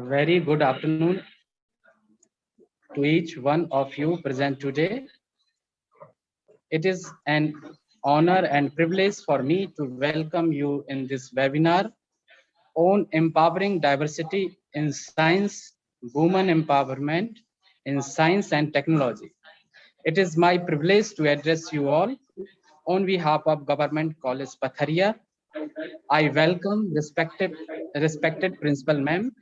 Very good afternoon to each one of you present today. It is an honor and privilege for me to welcome you in this webinar on empowering diversity in science, women empowerment in science and technology. It is my privilege to address you all on behalf of Government College Patharia. I welcome respected Principal Ma'am,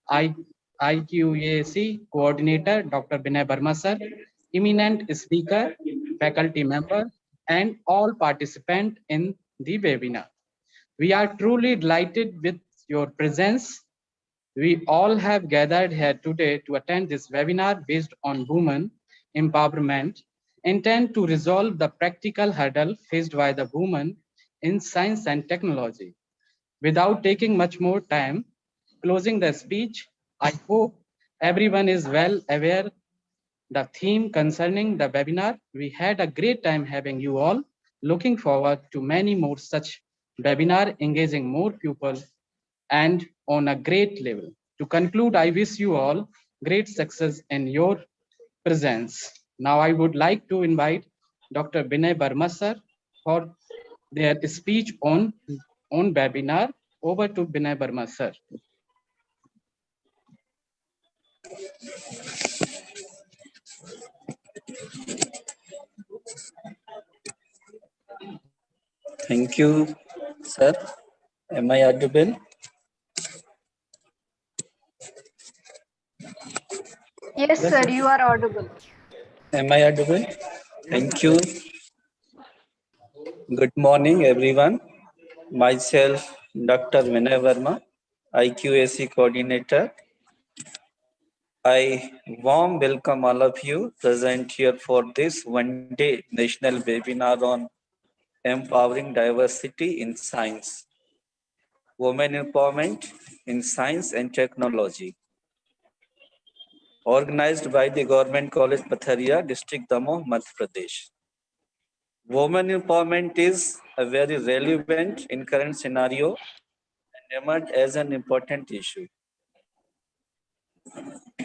I, IQAC Coordinator Dr. Binay Verma sir, eminent speaker, faculty member, and all participants in the webinar. We are truly delighted with your presence. We all have gathered here today to attend this webinar based on women empowerment, intend to resolve the practical hurdle faced by the women in science and technology. Without taking much more time, closing the speech, I hope everyone is well aware the theme concerning the webinar. We had a great time having you all. Looking forward to many more such webinar engaging more people and on a great level. To conclude, I wish you all great success in your presence. Now I would like to invite Dr. Binay Barma sir for their speech on webinar. Over to Binay Barma sir. Thank you, sir. Am I audible? Yes, sir, you are audible. Am I audible? Thank you. Good morning, everyone. Myself, Dr. Vinay Verma, IQAC coordinator. I warm welcome all of you present here for this one-day national webinar on empowering diversity in science, women empowerment in science and technology, organized by the Government College Patharia, District Damoh, Madhya Pradesh. Women empowerment is a very relevant in current scenario and emerged as an important issue.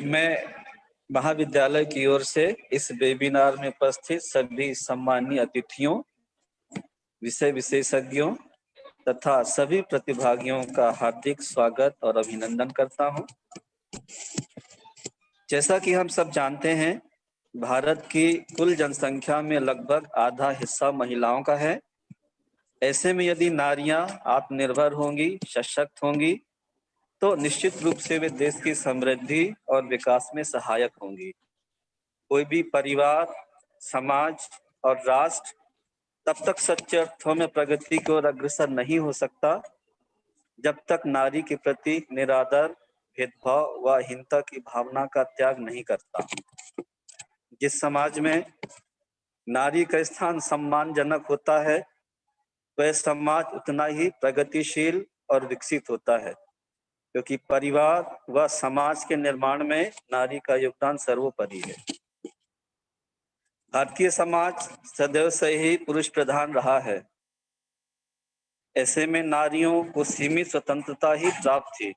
मैं महाविद्यालय की ओर से इस webinar में उपस्थित सभी सम्मानीय अतिथियों, विषय विशेषज्ञों तथा सभी प्रतिभागियों का हार्दिक स्वागत और अभिनंदन करता हूं। जैसा कि हम सब जानते हैं, भारत की कुल जनसंख्या में लगभग आधा हिस्सा महिलाओं का है। ऐसे में यदि नारियां आत्मनिर्भर होंगी, सशक्त होंगी, तो निश्चित रूप से वे देश की समृद्धि और विकास में सहायक होंगी। कोई भी परिवार, समाज और राष्ट्र तब तक सच्चे अर्थों में प्रगति की ओर अग्रसर नहीं हो सकता जब तक नारी के प्रति निरादर, भेदभाव व हीनता की भावना का त्याग नहीं करता। जिस समाज में नारी का स्थान सम्मानजनक होता है, वह समाज उतना ही प्रगतिशील और विकसित होता है, क्योंकि परिवार व समाज के निर्माण में नारी का योगदान सर्वोपरि है। भारतीय समाज सदैव से ही पुरुष प्रधान रहा है। ऐसे में नारियों को सीमित स्वतंत्रता ही प्राप्त थी,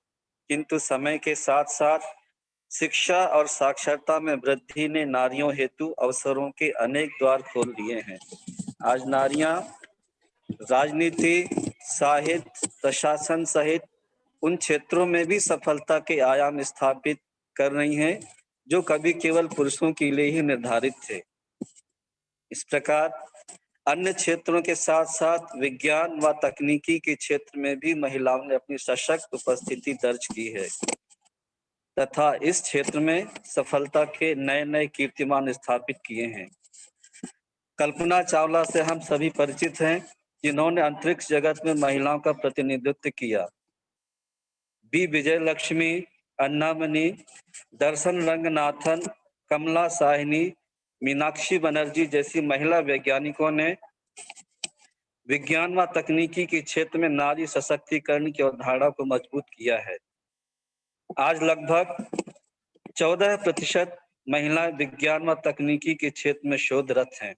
किंतु समय के साथ साथ शिक्षा और साक्षरता में वृद्धि ने नारियों हेतु अवसरों के अनेक द्वार खोल दिए हैं। आज नारियां राजनीति, साहित्य, प्रशासन सहित उन क्षेत्रों में भी सफलता के आयाम स्थापित कर रही हैं जो कभी केवल पुरुषों के लिए ही निर्धारित थे। इस प्रकार अन्य क्षेत्रों के साथ साथ विज्ञान व तकनीकी के क्षेत्र में भी महिलाओं ने अपनी सशक्त उपस्थिति दर्ज की है तथा इस क्षेत्र में सफलता के नए नए कीर्तिमान स्थापित किए हैं। कल्पना चावला से हम सभी परिचित हैं, जिन्होंने अंतरिक्ष जगत में महिलाओं का प्रतिनिधित्व किया। बी विजयलक्ष्मी, अन्नामणि, दर्शन रंगनाथन, कमला साहनी, मीनाक्षी बनर्जी जैसी महिला वैज्ञानिकों ने विज्ञान व तकनीकी के क्षेत्र में नारी सशक्तिकरण की अवधारणा को मजबूत किया है। आज लगभग 14% महिलाएं विज्ञान व तकनीकी के क्षेत्र में शोधरत हैं।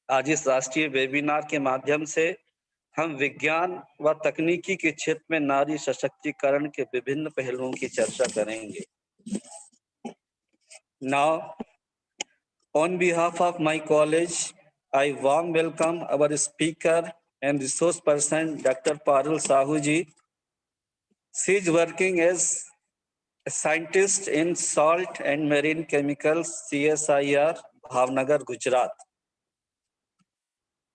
आज इस राष्ट्रीय वेबिनार के माध्यम से हम विज्ञान व तकनीकी के क्षेत्र में नारी सशक्तिकरण के विभिन्न पहलुओं की चर्चा करेंगे। Now, on behalf of my college, I warm welcome our speaker and resource person, Dr. Parul Sahu ji. She is working as a scientist in salt and marine chemicals, CSIR, Bhavnagar, Gujarat.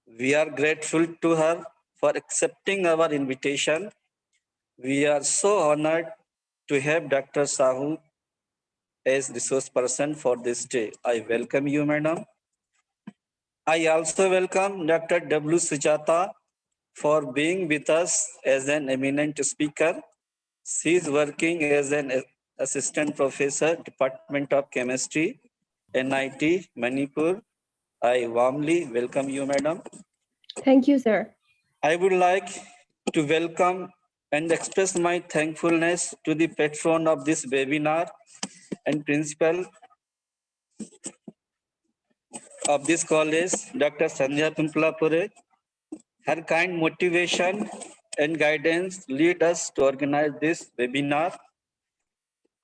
We are grateful to her for accepting our invitation. We are so honored to have Dr. Sahu as resource person for this day. I welcome you, madam. I also welcome Dr. W. Sujata for being with us as an eminent speaker. She is working as an assistant professor, Department of Chemistry, NIT, Manipur. I warmly welcome you, madam. Thank you, sir. I would like to welcome and express my thankfulness to the patron of this webinar and principal of this college, Dr. Sandhya Pimplapure. Her kind motivation and guidance lead us to organize this webinar.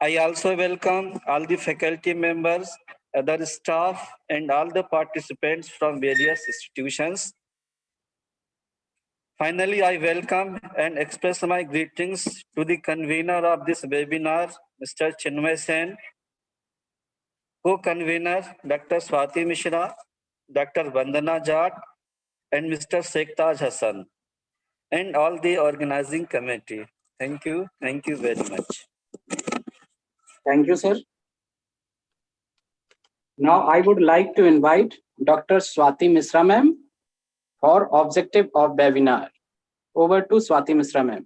I also welcome all the faculty members, other staff, and all the participants from various institutions. Finally, I welcome and express my greetings to the convener of this webinar, Mr. Chinmay Sen, co-convener, Dr. Swati Mishra, Dr. Vandana Jat, and Mr. Sektaj Hassan, and all the organizing committee. Thank you. Thank you very much. Thank you, sir. Now I would like to invite Dr. Swati Mishra ma'am for objective of webinar. Over to Swati Mishra ma'am.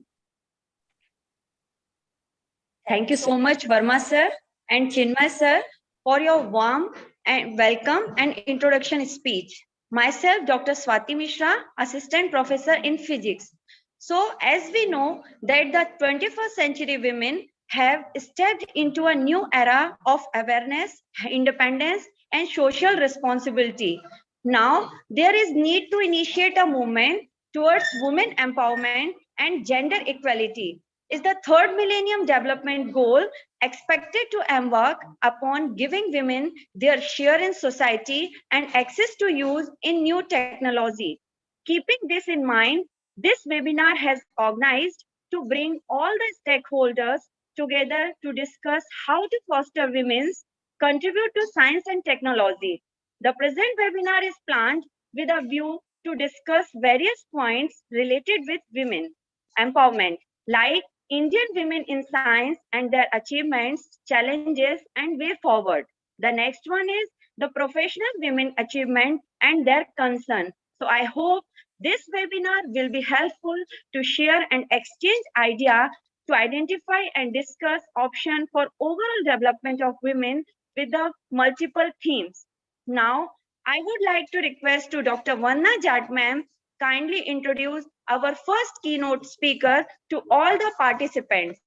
Thank you so much, Verma sir and Chinmay sir, for your warm and welcome and introduction speech. Myself, Dr. Swati Mishra, Assistant Professor in Physics. So, as we know that the 21st century women have stepped into a new era of awareness, independence, and social responsibility. Now, there is need to initiate a movement towards women empowerment and gender equality. Is the third millennium development goal expected to embark upon giving women their share in society and access to use in new technology. Keeping this in mind, this webinar has organized to bring all the stakeholders together to discuss how to foster women's contribute to science and technology. The present webinar is planned with a view to discuss various points related with women empowerment, like Indian women in science and their achievements, challenges, and way forward. The next one is the professional women achievement and their concern. So I hope this webinar will be helpful to share and exchange ideas to identify and discuss options for overall development of women with the multiple themes. Now, I would like to request to Dr. Vandana Jat ma'am kindly introduce our first keynote speaker to all the participants.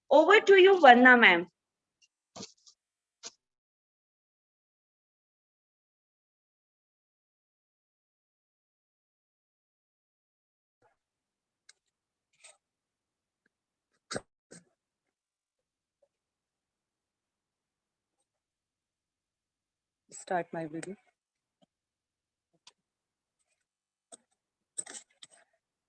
Over to you, Vandana ma'am. Start my video.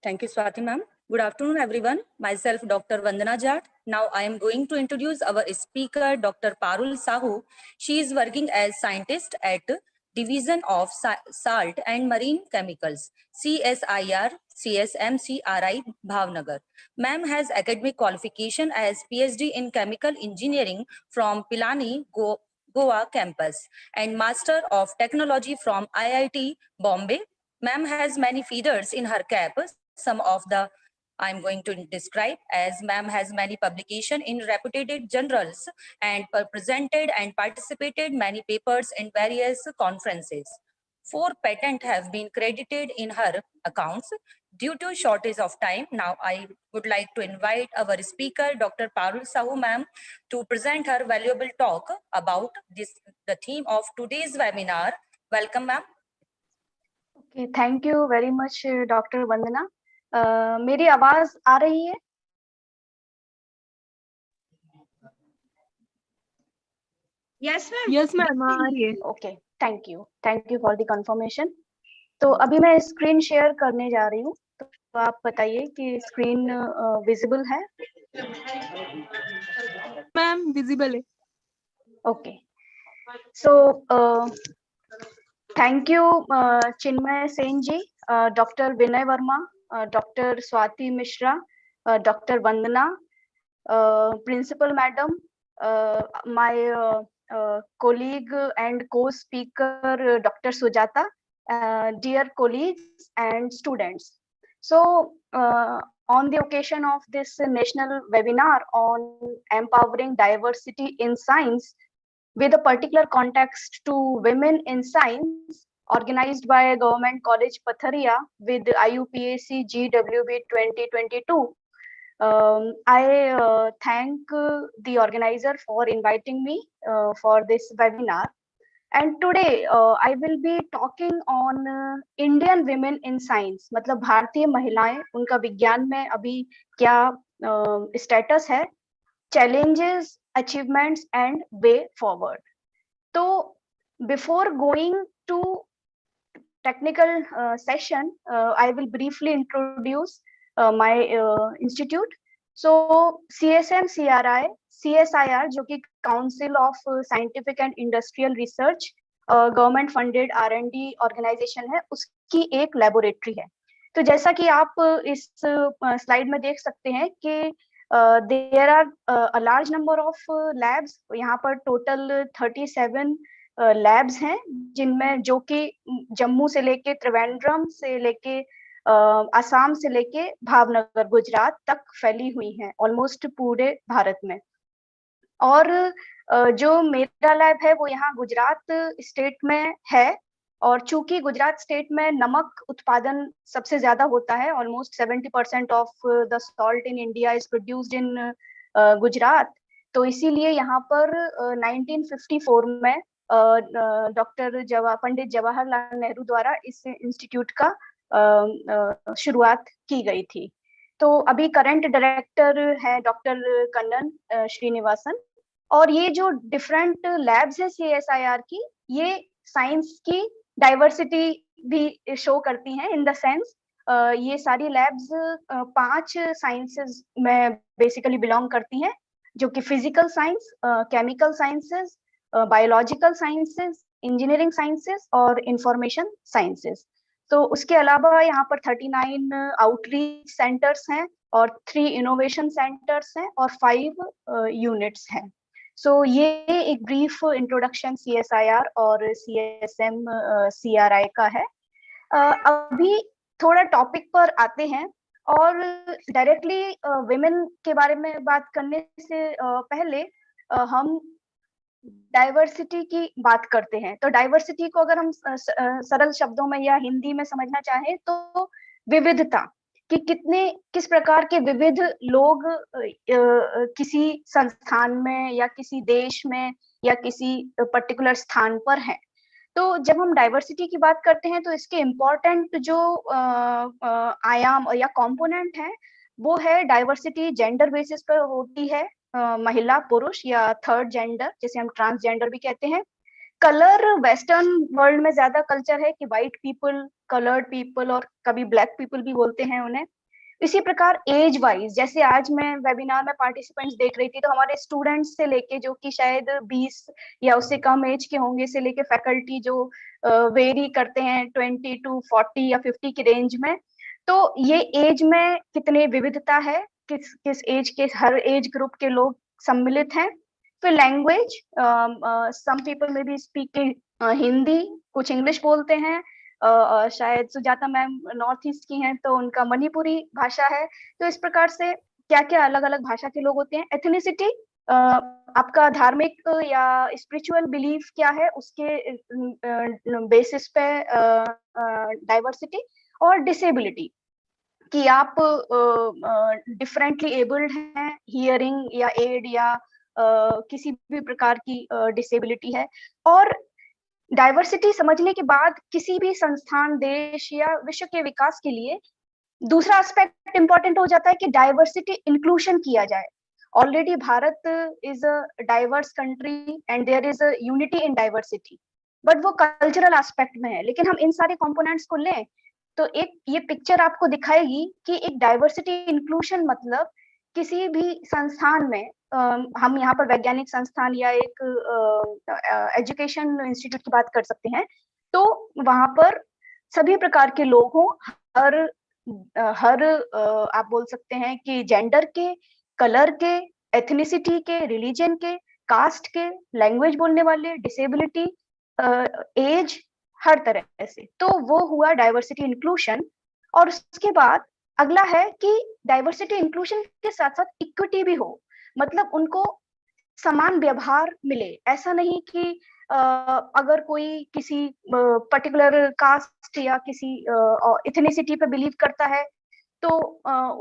Thank you, Swati ma'am. Good afternoon, everyone. Myself, Dr. Vandana Jat. Now I am going to introduce our speaker, Dr. Parul Sahu. She is working as scientist at Division of Salt and Marine Chemicals, CSIR, CSMCRI, Bhavnagar. Ma'am has academic qualification as PhD in Chemical Engineering from Pilani, Goa campus and Master of Technology from IIT Bombay. Ma'am has many feathers in her cap. Some of the I'm going to describe as ma'am has many publications in reputed journals and presented and participated many papers in various conferences. 4 patents have been credited in her accounts. Due to shortage of time, now I would like to invite our speaker, Dr. Parul Sahu ma'am, to present her valuable talk about the theme of today's webinar. Welcome, ma'am. Okay, thank you very much, Dr. Vandana. मेरी आवाज आ रही है? Yes, ma'am. Yes, ma'am. Okay, thank you for the confirmation. तो अभी मैं screen share करने जा रही हूँ, तो आप बताइए कि स्क्रीन विजिबल है? Ma'am, visible है. Okay, so thank you, Chinmay Sen ji, Dr. Vinay Verma, Dr. Swati Mishra, Dr. Vandana, Principal Madam, my colleague and co-speaker, Dr. Sujata, dear colleagues and students. So, on the occasion of this national webinar on empowering diversity in science, with a particular context to women in science, organized by Government College Patharia with IUPAC GWB 2022. I thank the organizer for inviting me for this webinar. And today I will be talking on Indian women in science. मतलब भारतीय महिलाएं उनका विज्ञान में अभी क्या status है, challenges achievements and way forward. So before going to technical session, I will briefly introduce my institute. So CSM CRI CSIR, जो कि Council of Scientific and Industrial Research, government funded R&D organisation है, उसकी एक laboratory है। तो जैसा कि आप इस स्लाइड में देख सकते हैं कि there are a large number of labs. यहाँ पर टोटल 37 लैब्स हैं, जिनमें जो कि जम्मू से लेके त्रिवेंद्रम से लेके आसाम से लेके भावनगर गुजरात तक फैली हुई हैं, ऑलमोस्ट पूरे भारत में। और जो मेरा लैब है वो यहाँ गुजरात स्टेट में है, और चूंकि गुजरात स्टेट में नमक उत्पादन सबसे ज्यादा होता है, almost 70% of the salt in India is produced in Gujarat, तो इसीलिए यहाँ पर 1954 में पंडित जवाहरलाल नेहरू द्वारा इस इंस्टीट्यूट का शुरुआत की गई थी। तो अभी करंट डायरेक्टर है डॉक्टर कन्नन श्रीनिवासन। और ये जो डिफरेंट लैब्स है CSIR की, ये साइंस की डाइवर्सिटी भी शो करती हैं, इन द सेंस ये सारी लैब्स 5 साइंसेस में बेसिकली बिलोंग करती हैं, जो कि physical science, chemical sciences, biological sciences, engineering sciences और इंफॉर्मेशन साइंसेस। तो उसके अलावा यहाँ पर 39 आउटरीच सेंटर्स हैं और 3 इनोवेशन सेंटर्स हैं और 5 यूनिट्स हैं। सो ये एक ब्रीफ इंट्रोडक्शन CSIR और CSM CRI का है। अभी थोड़ा टॉपिक पर आते हैं, और डायरेक्टली विमेन के बारे में बात करने से पहले हम डाइवर्सिटी की बात करते हैं। तो डाइवर्सिटी को अगर हम सरल शब्दों में या हिंदी में समझना चाहें तो विविधता, कि किस प्रकार के विविध लोग किसी संस्थान में या किसी देश में या किसी पर्टिकुलर स्थान पर हैं। तो जब हम डाइवर्सिटी की बात करते हैं तो इसके इम्पोर्टेंट जो आयाम या कंपोनेंट है वो है डाइवर्सिटी जेंडर बेसिस पर होती है, महिला पुरुष या थर्ड जेंडर, जिसे हम ट्रांसजेंडर भी कहते हैं। कलर, वेस्टर्न वर्ल्ड में ज्यादा कल्चर है कि व्हाइट पीपल, कलर्ड पीपल और कभी ब्लैक पीपल भी बोलते हैं उन्हें। इसी प्रकार एज वाइज, जैसे आज मैं वेबिनार में पार्टिसिपेंट्स देख रही थी, तो हमारे स्टूडेंट्स से लेके जो कि शायद 20 या उससे कम एज के होंगे, से लेके फैकल्टी जो वेरी करते हैं 20 to 40 या 50 की रेंज में। तो ये एज में कितनी विविधता है, किस एज के, हर एज ग्रुप के लोग सम्मिलित हैं। फिर लैंग्वेज, सम पीपल में बी स्पीकिंग हिंदी, कुछ इंग्लिश बोलते हैं, शायद सुजाता मैम नॉर्थ ईस्ट की हैं तो उनका मणिपुरी भाषा है। तो इस प्रकार से क्या क्या अलग अलग भाषा के लोग होते हैं। एथनिसिटी, आपका धार्मिक या स्पिरिचुअल बिलीफ क्या है, उसके बेसिस पे डाइवर्सिटी। और डिसेबिलिटी, कि आप डिफरेंटली एबल्ड हैं, हियरिंग या एड या किसी भी प्रकार की डिसेबिलिटी है। और डाइवर्सिटी समझने के बाद किसी भी संस्थान, देश या विश्व के विकास के लिए दूसरा एस्पेक्ट इंपॉर्टेंट हो जाता है कि डाइवर्सिटी इंक्लूजन किया जाए। Already Bharat is a diverse country and there is a unity in diversity, but वो कल्चरल एस्पेक्ट में है। लेकिन हम इन सारे कंपोनेंट्स को लें तो एक ये पिक्चर आपको दिखाएगी कि एक डाइवर्सिटी इंक्लूजन मतलब किसी भी संस्थान में, हम यहाँ पर वैज्ञानिक संस्थान या एक एजुकेशन इंस्टीट्यूट की बात कर सकते हैं, तो वहां पर सभी प्रकार के लोग हों, हर आप बोल सकते हैं कि जेंडर के, कलर के, एथनिसिटी के, रिलीजन के, कास्ट के, लैंग्वेज बोलने वाले, डिसेबिलिटी, एज, हर तरह से। तो वो हुआ डाइवर्सिटी इंक्लूजन। और उसके बाद अगला है कि डाइवर्सिटी इंक्लूजन के साथ साथ इक्विटी भी हो, मतलब उनको समान व्यवहार मिले। ऐसा नहीं कि अगर कोई किसी पर्टिकुलर कास्ट या किसी इथनिसिटी पे बिलीव करता है तो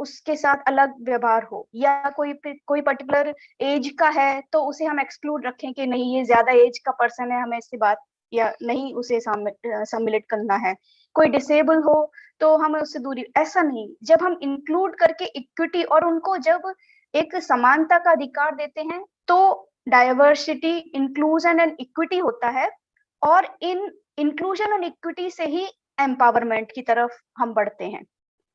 उसके साथ अलग व्यवहार हो, या कोई पर्टिकुलर एज का है तो उसे हम एक्सक्लूड रखें कि नहीं, ये ज्यादा एज का पर्सन है, हमें इससे बात या नहीं उसे सम्मिलित करना है। कोई डिसेबल हो तो हमें उससे दूरी, ऐसा नहीं। जब हम इंक्लूड करके इक्विटी और उनको जब एक समानता का अधिकार देते हैं, तो डाइवर्सिटी, इंक्लूजन एंड इक्विटी होता है, और इन इंक्लूजन और इक्विटी से ही एम्पावरमेंट की तरफ हम बढ़ते हैं।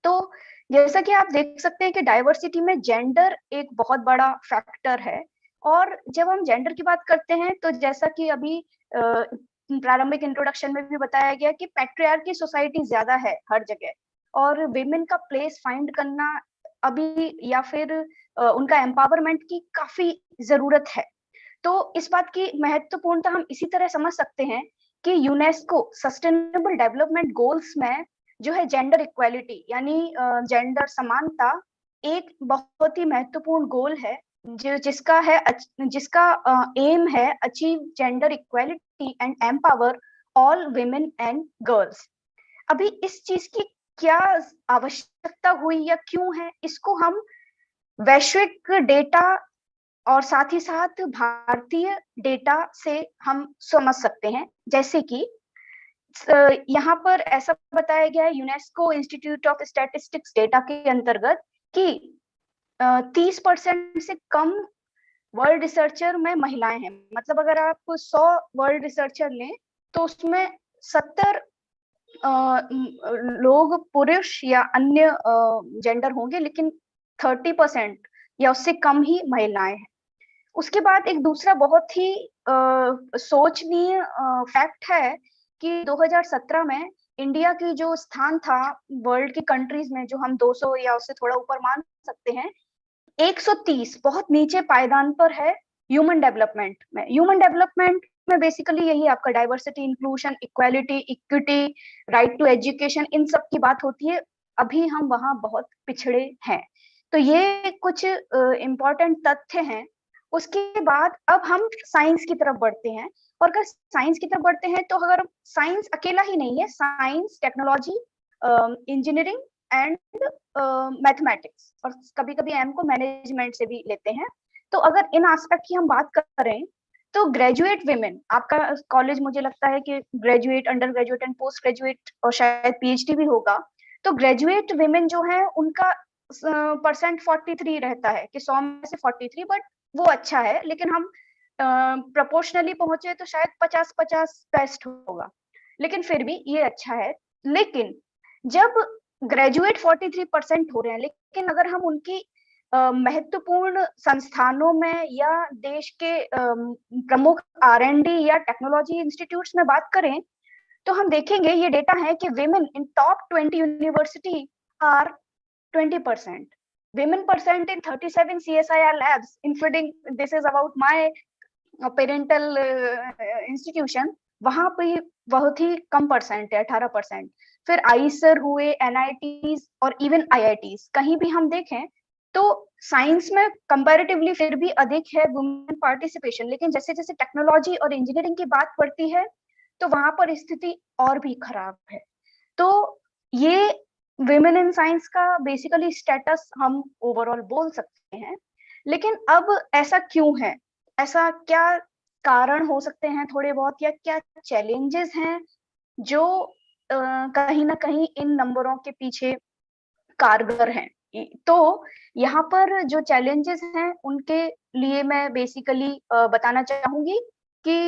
तो जैसा कि आप देख सकते हैं कि डाइवर्सिटी में जेंडर एक बहुत बड़ा फैक्टर है, और जब हम जेंडर की बात करते हैं तो जैसा कि अभी प्रारंभिक इंट्रोडक्शन में भी बताया गया कि पैट्रियार्की सोसाइटी ज्यादा है हर जगह, और विमेन का प्लेस फाइंड करना अभी या फिर उनका एम्पावरमेंट की काफी जरूरत है। तो इस बात की महत्वपूर्णता हम इसी तरह समझ सकते हैं कि यूनेस्को सस्टेनेबल डेवलपमेंट गोल्स में जो है जेंडर इक्वालिटी यानी जेंडर समानता एक बहुत ही महत्वपूर्ण गोल है, जिसका एम है achieve gender equality and empower all women and girls. अभी इस चीज की क्या आवश्यकता हुई या क्यों है, इसको हम वैश्विक डेटा और साथ ही साथ भारतीय डेटा से हम समझ सकते हैं। जैसे कि यहाँ पर ऐसा बताया गया है UNESCO institute of statistics data के अंतर्गत कि 30% से कम वर्ल्ड रिसर्चर में महिलाएं हैं। मतलब अगर आप 100 वर्ल्ड रिसर्चर लें तो उसमें 70 लोग पुरुष या अन्य जेंडर होंगे, लेकिन 30% या उससे कम ही महिलाएं हैं। उसके बाद एक दूसरा बहुत ही सोचनीय फैक्ट है कि 2017 में इंडिया की जो स्थान था वर्ल्ड की कंट्रीज में, जो हम 200 या उससे थोड़ा ऊपर मान सकते हैं, 130 बहुत नीचे पायदान पर है ह्यूमन डेवलपमेंट में। ह्यूमन डेवलपमेंट में बेसिकली यही आपका diversity, inclusion, equality, equity, right to education, इन सब की बात होती है। अभी हम वहां बहुत पिछड़े हैं। तो ये कुछ इम्पोर्टेंट तथ्य हैं। उसके बाद अब हम साइंस की तरफ बढ़ते हैं, और अगर साइंस की तरफ बढ़ते हैं तो अगर साइंस अकेला ही नहीं है, science, technology, engineering and mathematics, और कभी कभी एम को मैनेजमेंट से भी लेते हैं। तो अगर इन एस्पेक्ट की हम बात करें तो ग्रेजुएट विमेन, आपका कॉलेज मुझे लगता है कि graduate, under graduate and post graduate और शायद पीएचडी भी होगा। तो ग्रेजुएट विमेन जो है उनका परसेंट 43 रहता है कि 100 में से 43, बट वो अच्छा है। लेकिन हम प्रोपोर्शनली पहुंचे तो शायद 50-50 बेस्ट होगा, लेकिन फिर भी ये अच्छा है। लेकिन जब ग्रेजुएट 43% हो रहे हैं, लेकिन अगर हम उनकी महत्वपूर्ण संस्थानों में या देश के प्रमुख R&D या टेक्नोलॉजी इंस्टीट्यूट्स में बात करें तो हम देखेंगे, ये डेटा है कि women in top 20 university are 20%. Women percent in 37 CSIR labs, including this is about my parental institution, वहां पे बहुत ही कम परसेंट है, 18%। फिर आईसर हुए, NITs और इवन IITs, कहीं भी हम देखें तो साइंस में कंपैरेटिवली फिर भी अधिक है वुमेन पार्टिसिपेशन। लेकिन जैसे जैसे टेक्नोलॉजी और इंजीनियरिंग की बात पड़ती है तो वहां पर स्थिति और भी खराब है। तो ये विमेन इन साइंस का बेसिकली स्टेटस हम ओवरऑल बोल सकते हैं। लेकिन अब ऐसा क्यों है, ऐसा क्या कारण हो सकते हैं थोड़े बहुत, या क्या चैलेंजेस हैं जो कहीं ना कहीं इन नंबरों के पीछे कारगर हैं? तो यहाँ पर जो चैलेंजेस हैं उनके लिए मैं बेसिकली बताना चाहूंगी कि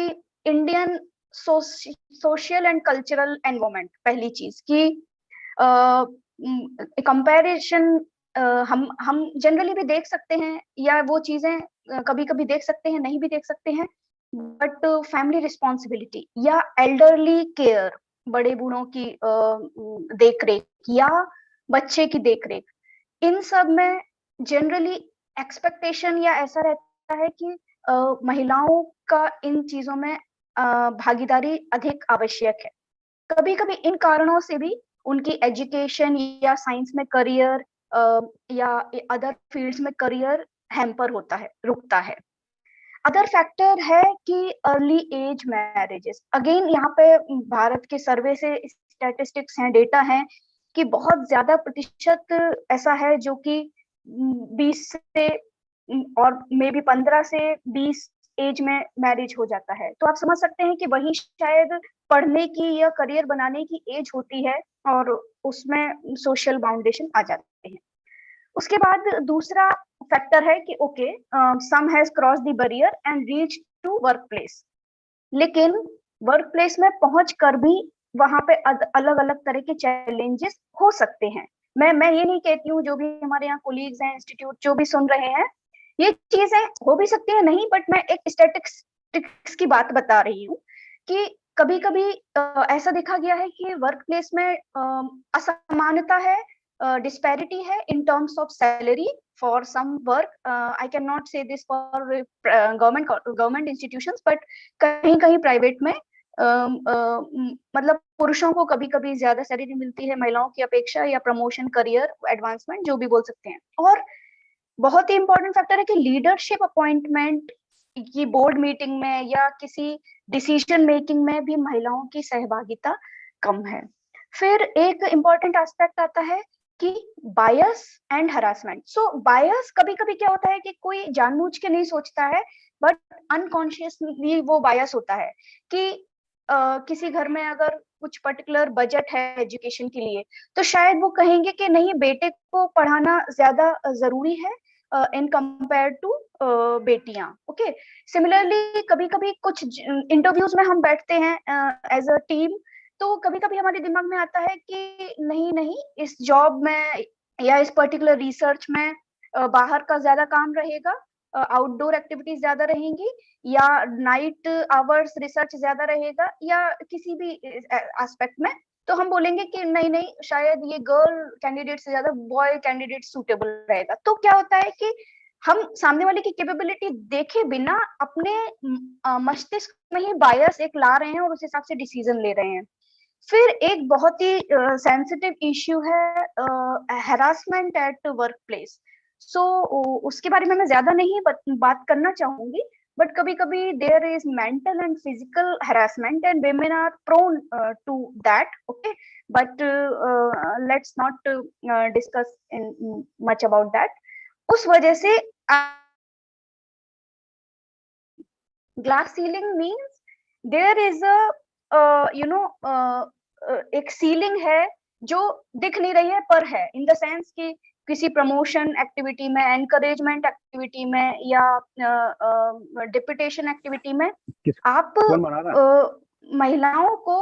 Indian social and cultural environment, पहली चीज कि कंपैरिजन हम जनरली भी देख सकते हैं, या वो चीजें कभी कभी देख सकते हैं, नहीं भी देख सकते हैं, बट फैमिली रिस्पॉन्सिबिलिटी या एल्डरली केयर, बड़े बूढ़ों की देखरेख या बच्चे की देखरेख, इन सब में जनरली एक्सपेक्टेशन या ऐसा रहता है कि महिलाओं का इन चीजों में भागीदारी अधिक आवश्यक है। कभी कभी इन कारणों से भी उनकी एजुकेशन या साइंस में करियर या अदर फील्ड्स में करियर हैम्पर होता है, रुकता है। अदर फैक्टर है कि अर्ली एज मैरिजेस। अगेन यहाँ पे भारत के सर्वे से स्टैटिस्टिक्स हैं, डेटा हैं कि बहुत ज्यादा प्रतिशत ऐसा है जो कि 20 से और मे बी 15 से 20 एज में मैरिज हो जाता है। तो आप समझ सकते हैं कि वही शायद पढ़ने की या करियर बनाने की एज होती है, और उसमें सोशल बाउंडेशन आ जाते हैं। उसके बाद दूसरा फैक्टर है कि okay some has cross the barrier and reach to work place, लेकिन वर्क प्लेस में पहुंच कर भी वहां पे अलग अलग तरह के चैलेंजेस हो सकते हैं। मैं ये नहीं कहती हूँ, जो भी हमारे यहाँ कोलीग्स हैं, इंस्टीट्यूट जो भी सुन रहे हैं, ये चीजें हो भी सकती है नहीं, बट मैं एक स्टैटिस्टिक्स की बात बता रही हूँ कि कभी कभी ऐसा देखा गया है कि वर्क प्लेस में असमानता है, डिस्पैरिटी है in terms of salary for same work. I can not say this for government institutions, but कहीं कहीं प्राइवेट में मतलब पुरुषों को कभी कभी ज्यादा सैलरी मिलती है महिलाओं की अपेक्षा, या प्रमोशन, करियर एडवांसमेंट जो भी बोल सकते हैं। और बहुत ही इंपॉर्टेंट फैक्टर है कि लीडरशिप अपॉइंटमेंट की बोर्ड मीटिंग में या किसी डिसीजन मेकिंग में भी महिलाओं की सहभागिता कम है। फिर एक इंपॉर्टेंट एस्पेक्ट आता है कि बायस एंड हरासमेंट। सो बायस कभी कभी क्या होता है कि कोई जानबूझ के नहीं सोचता है, बट अनकॉन्शियसली वो बायस होता है कि किसी घर में अगर कुछ पर्टिकुलर बजट है एजुकेशन के लिए, तो शायद वो कहेंगे कि नहीं, बेटे को पढ़ाना ज्यादा जरूरी है इन कंपेयर टू बेटियां। ओके, सिमिलरली कभी कभी कुछ इंटरव्यूज में हम बैठते हैं एज अ टीम, तो कभी कभी हमारे दिमाग में आता है कि नहीं नहीं, इस जॉब में या इस पर्टिकुलर रिसर्च में बाहर का ज्यादा काम रहेगा, आउटडोर एक्टिविटीज ज्यादा रहेंगी, या नाइट आवर्स रिसर्च ज्यादा रहेगा, या किसी भी एस्पेक्ट में, तो हम बोलेंगे कि नहीं नहीं, शायद ये गर्ल कैंडिडेट से ज्यादा बॉय कैंडिडेट सूटेबल रहेगा। तो क्या होता है कि हम सामने वाले की कैपेबिलिटी देखे बिना अपने मस्तिष्क में ही बायस एक ला रहे हैं और उस हिसाब से डिसीजन ले रहे हैं। फिर एक बहुत ही सेंसिटिव इश्यू है हैरासमेंट एट वर्क प्लेस। सो उसके बारे में मैं ज्यादा नहीं बात करना चाहूंगी, बट कभी कभी there is mental and physical harassment and women are prone to that. Okay, but let's not discuss in much about that. उस वजह से glass ceiling means there is a एक सीलिंग है जो दिख नहीं रही है पर है, इन द सेंस कि किसी प्रमोशन एक्टिविटी में, एनकरेजमेंट एक्टिविटी में, या डिप्यूटेशन एक्टिविटी में आप महिलाओं को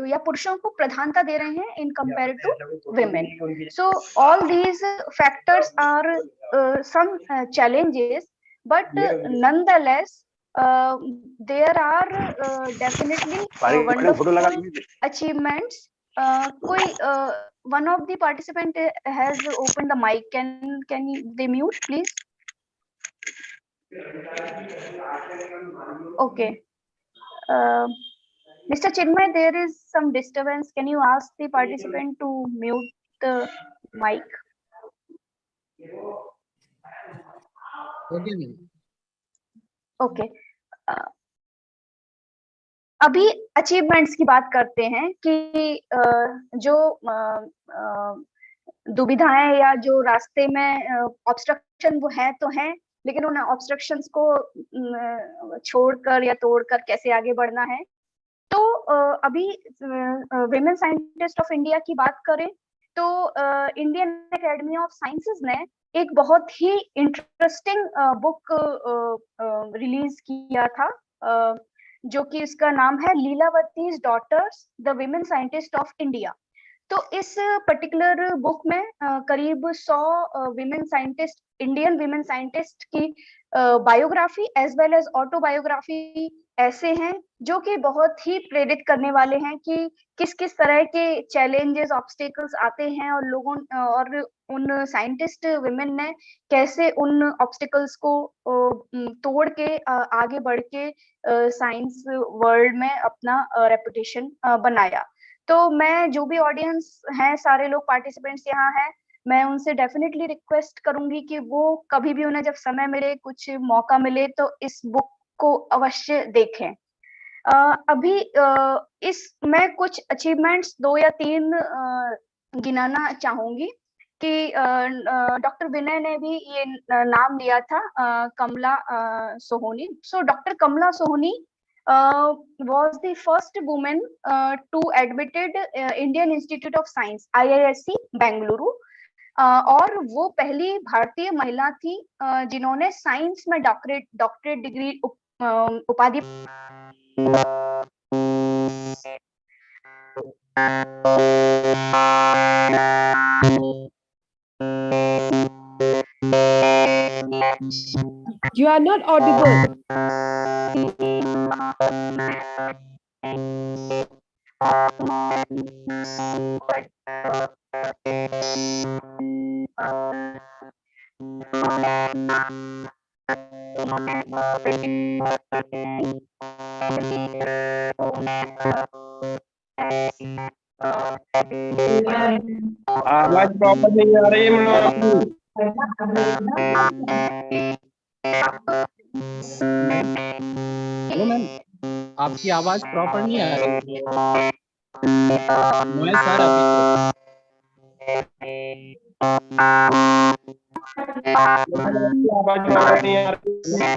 या पुरुषों को प्रधानता दे रहे हैं in compare to women. So all these factors are some challenges, but nonetheless there are definitely wonderful achievements. कोई one of the participant has opened the mic. Can they mute please? Okay. Mr. Chinmay, there is some disturbance. Can you ask the participant to mute the mic? Okay, ma'am. Okay, अभी achievements की बात करते हैं कि जो दुविधाएं या जो रास्ते में ऑब्स्ट्रक्शन वो है तो हैं, लेकिन उन ऑब्स्ट्रक्शंस को छोड़कर या तोड़कर कैसे आगे बढ़ना है। तो अभी विमेन साइंटिस्ट ऑफ इंडिया की बात करें तो इंडियन एकेडमी ऑफ साइंसेस ने एक बहुत ही इंटरेस्टिंग बुक रिलीज किया था, जो कि इसका नाम है Lilavati's daughters the women scientist of India. तो इस पर्टिकुलर बुक में करीब 100 women scientist, Indian women scientist की biography as well as autobiography ऐसे हैं जो कि बहुत ही प्रेरित करने वाले हैं कि किस किस तरह के चैलेंजेस, ऑब्स्टेकल्स आते हैं और लोगों और उन साइंटिस्ट विमेन ने कैसे उन ऑब्स्टेकल्स को तोड़ के आगे बढ़ के साइंस वर्ल्ड में अपना रेपुटेशन बनाया। तो मैं, जो भी ऑडियंस हैं, सारे लोग पार्टिसिपेंट्स यहाँ हैं, मैं उनसे डेफिनेटली रिक्वेस्ट करूंगी कि वो कभी भी उन्हें जब समय मिले, कुछ मौका मिले, तो इस बुक को अवश्य देखें। अभी इस मैं कुछ अचीवमेंट्स 2 या 3 गिनाना चाहूंगी कि डॉक्टर विनय ने भी ये नाम लिया था, Kamala Sohoni. So doctor Kamala Sohoni was the first woman to admitted Indian Institute of Science, IISc, Bengaluru. और वो पहली भारतीय महिला थी जिन्होंने साइंस में डॉक्टरेट डिग्री उपाधि You are not audible. आवाज प्रॉपर नहीं आ रही है मैडम हेलो मैम, आपकी आवाज प्रॉपर नहीं आ रही है। नॉइस आ रहा है आपकी आवाज प्रॉपर नहीं आ रही है।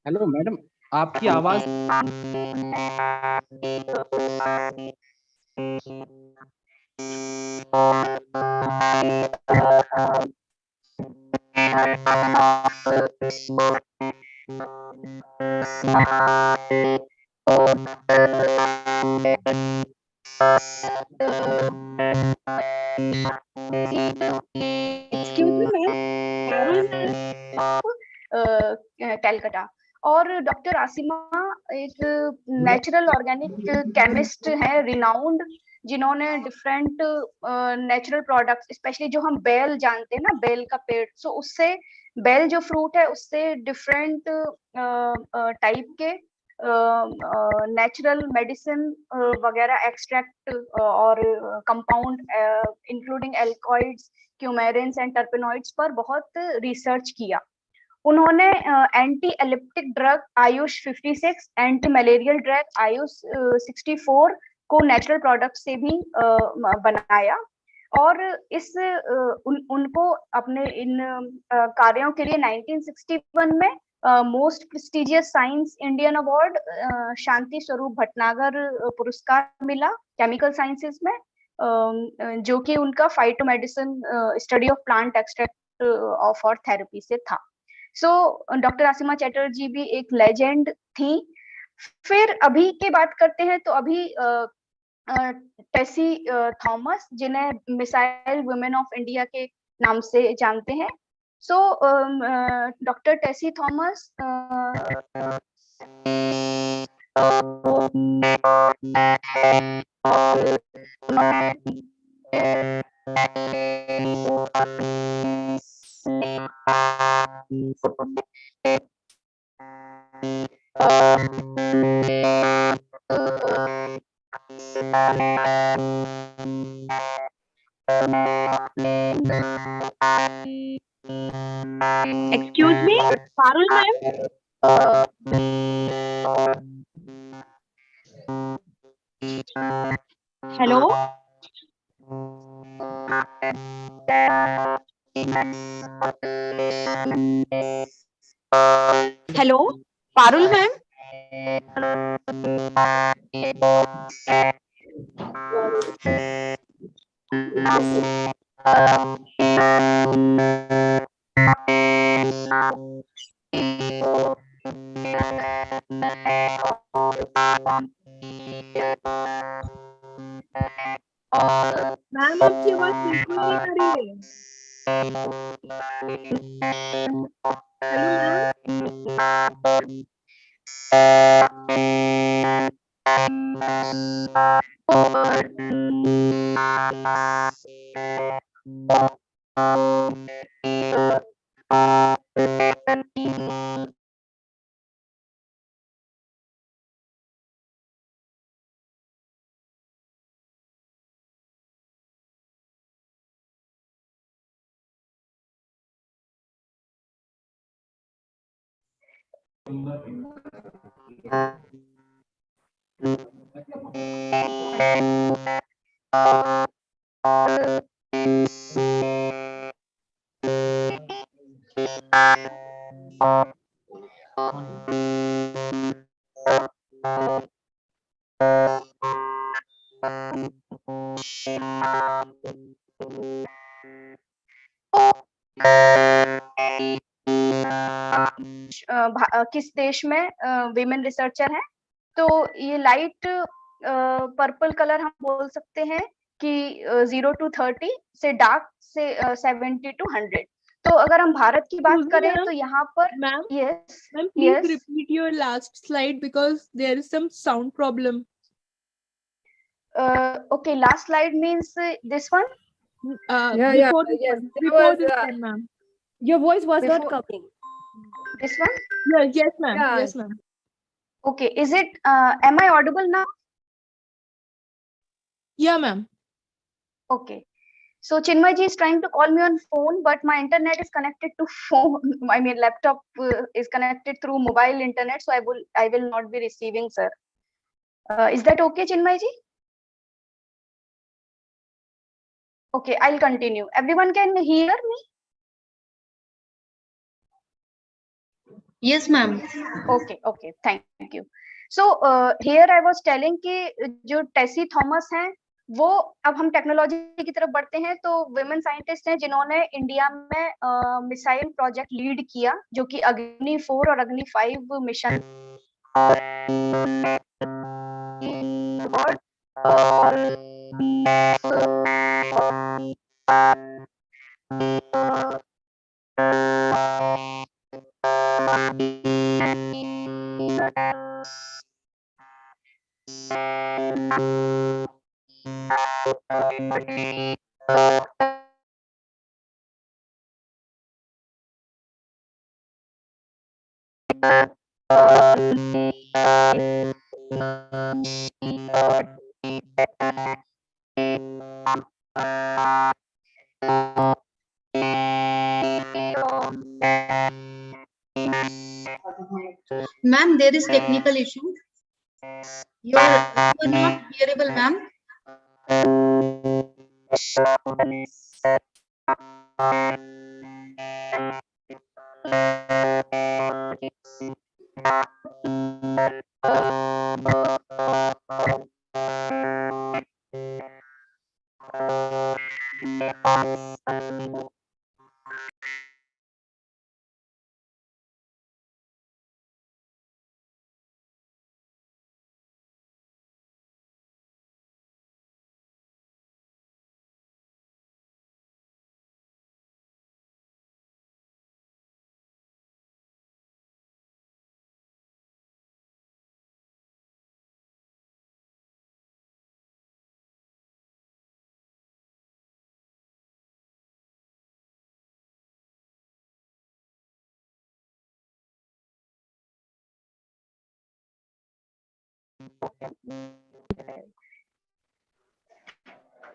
हेलो मैडम, आपकी आवाज Excuse me, ma'am. कैलकाटा। और डॉक्टर आसिमा एक नेचुरल ऑर्गेनिक केमिस्ट है रिनाउंड, जिन्होंने डिफरेंट नेचुरल प्रोडक्ट्स, स्पेशली जो हम बेल जानते हैं ना, बेल का पेड़, सो उससे बेल जो फ्रूट है उससे डिफरेंट टाइप के नेचुरल मेडिसिन वगैरह एक्सट्रैक्ट और कंपाउंड इंक्लूडिंग एल्कोइड्स, क्यूमेरिन्स एंड टर्पेनॉइड्स पर बहुत रिसर्च किया। उन्होंने anti elliptic drug Ayush 56, anti malarial drug Ayush 64 को नेचुरल प्रोडक्ट से भी बनाया, और इस उनको अपने इन कार्यों के लिए 1961 में most prestigious science Indian award Shanti Swarup Bhatnagar पुरस्कार मिला केमिकल साइंसेस में, जो कि उनका phytomedicine study of plant extract of और थेरेपी से था। सो डॉक्टर आसिमा चैटर्जी भी एक लेजेंड थी। फिर अभी की बात करते हैं तो अभी टेसी थॉमस, जिन्हें मिसाइल वुमेन ऑफ इंडिया के नाम से जानते हैं। So doctor Tessy Thomas Excuse me, Parul ma'am. Hello. Hello, Parul ma'am. Ma'am आपकी आवाज बिल्कुल नहीं आ रही है। Hello ma'am. किस देश में विमेन रिसर्चर हैं। तो ये लाइट पर्पल कलर हम बोल सकते हैं कि 0 to 30 से डार्क से 70 to 100। तो अगर हम भारत की बात करें तो यहाँ पर Ma'am, yes ma'am, please yes repeat your last slide because there is some sound problem. okay, last slide means this one. Before this yes, one, there before was, this one, ma'am. your voice was not Before- coming. This one. Yes, ma'am. Yeah. Yes, ma'am. Okay, is it am I audible now? Yeah, ma'am. Okay. So Chinmay ji is trying to call me on phone, but my internet is connected to phone. I mean, laptop is connected through mobile internet, so I will not be receiving, sir. Is that okay, Chinmay ji? Okay, I'll continue. Everyone can hear me? Yes, ma'am. Okay, thank you. So here I was telling कि जो टेसी थॉमस हैं वो, अब हम technology की तरफ बढ़ते हैं, तो वुमेन साइंटिस्ट हैं जिन्होंने इंडिया में मिसाइल प्रोजेक्ट लीड किया, जो कि अग्नि 4 और अग्नि 5 mission Ma'am, there is technical issue. You are not hearable, ma'am.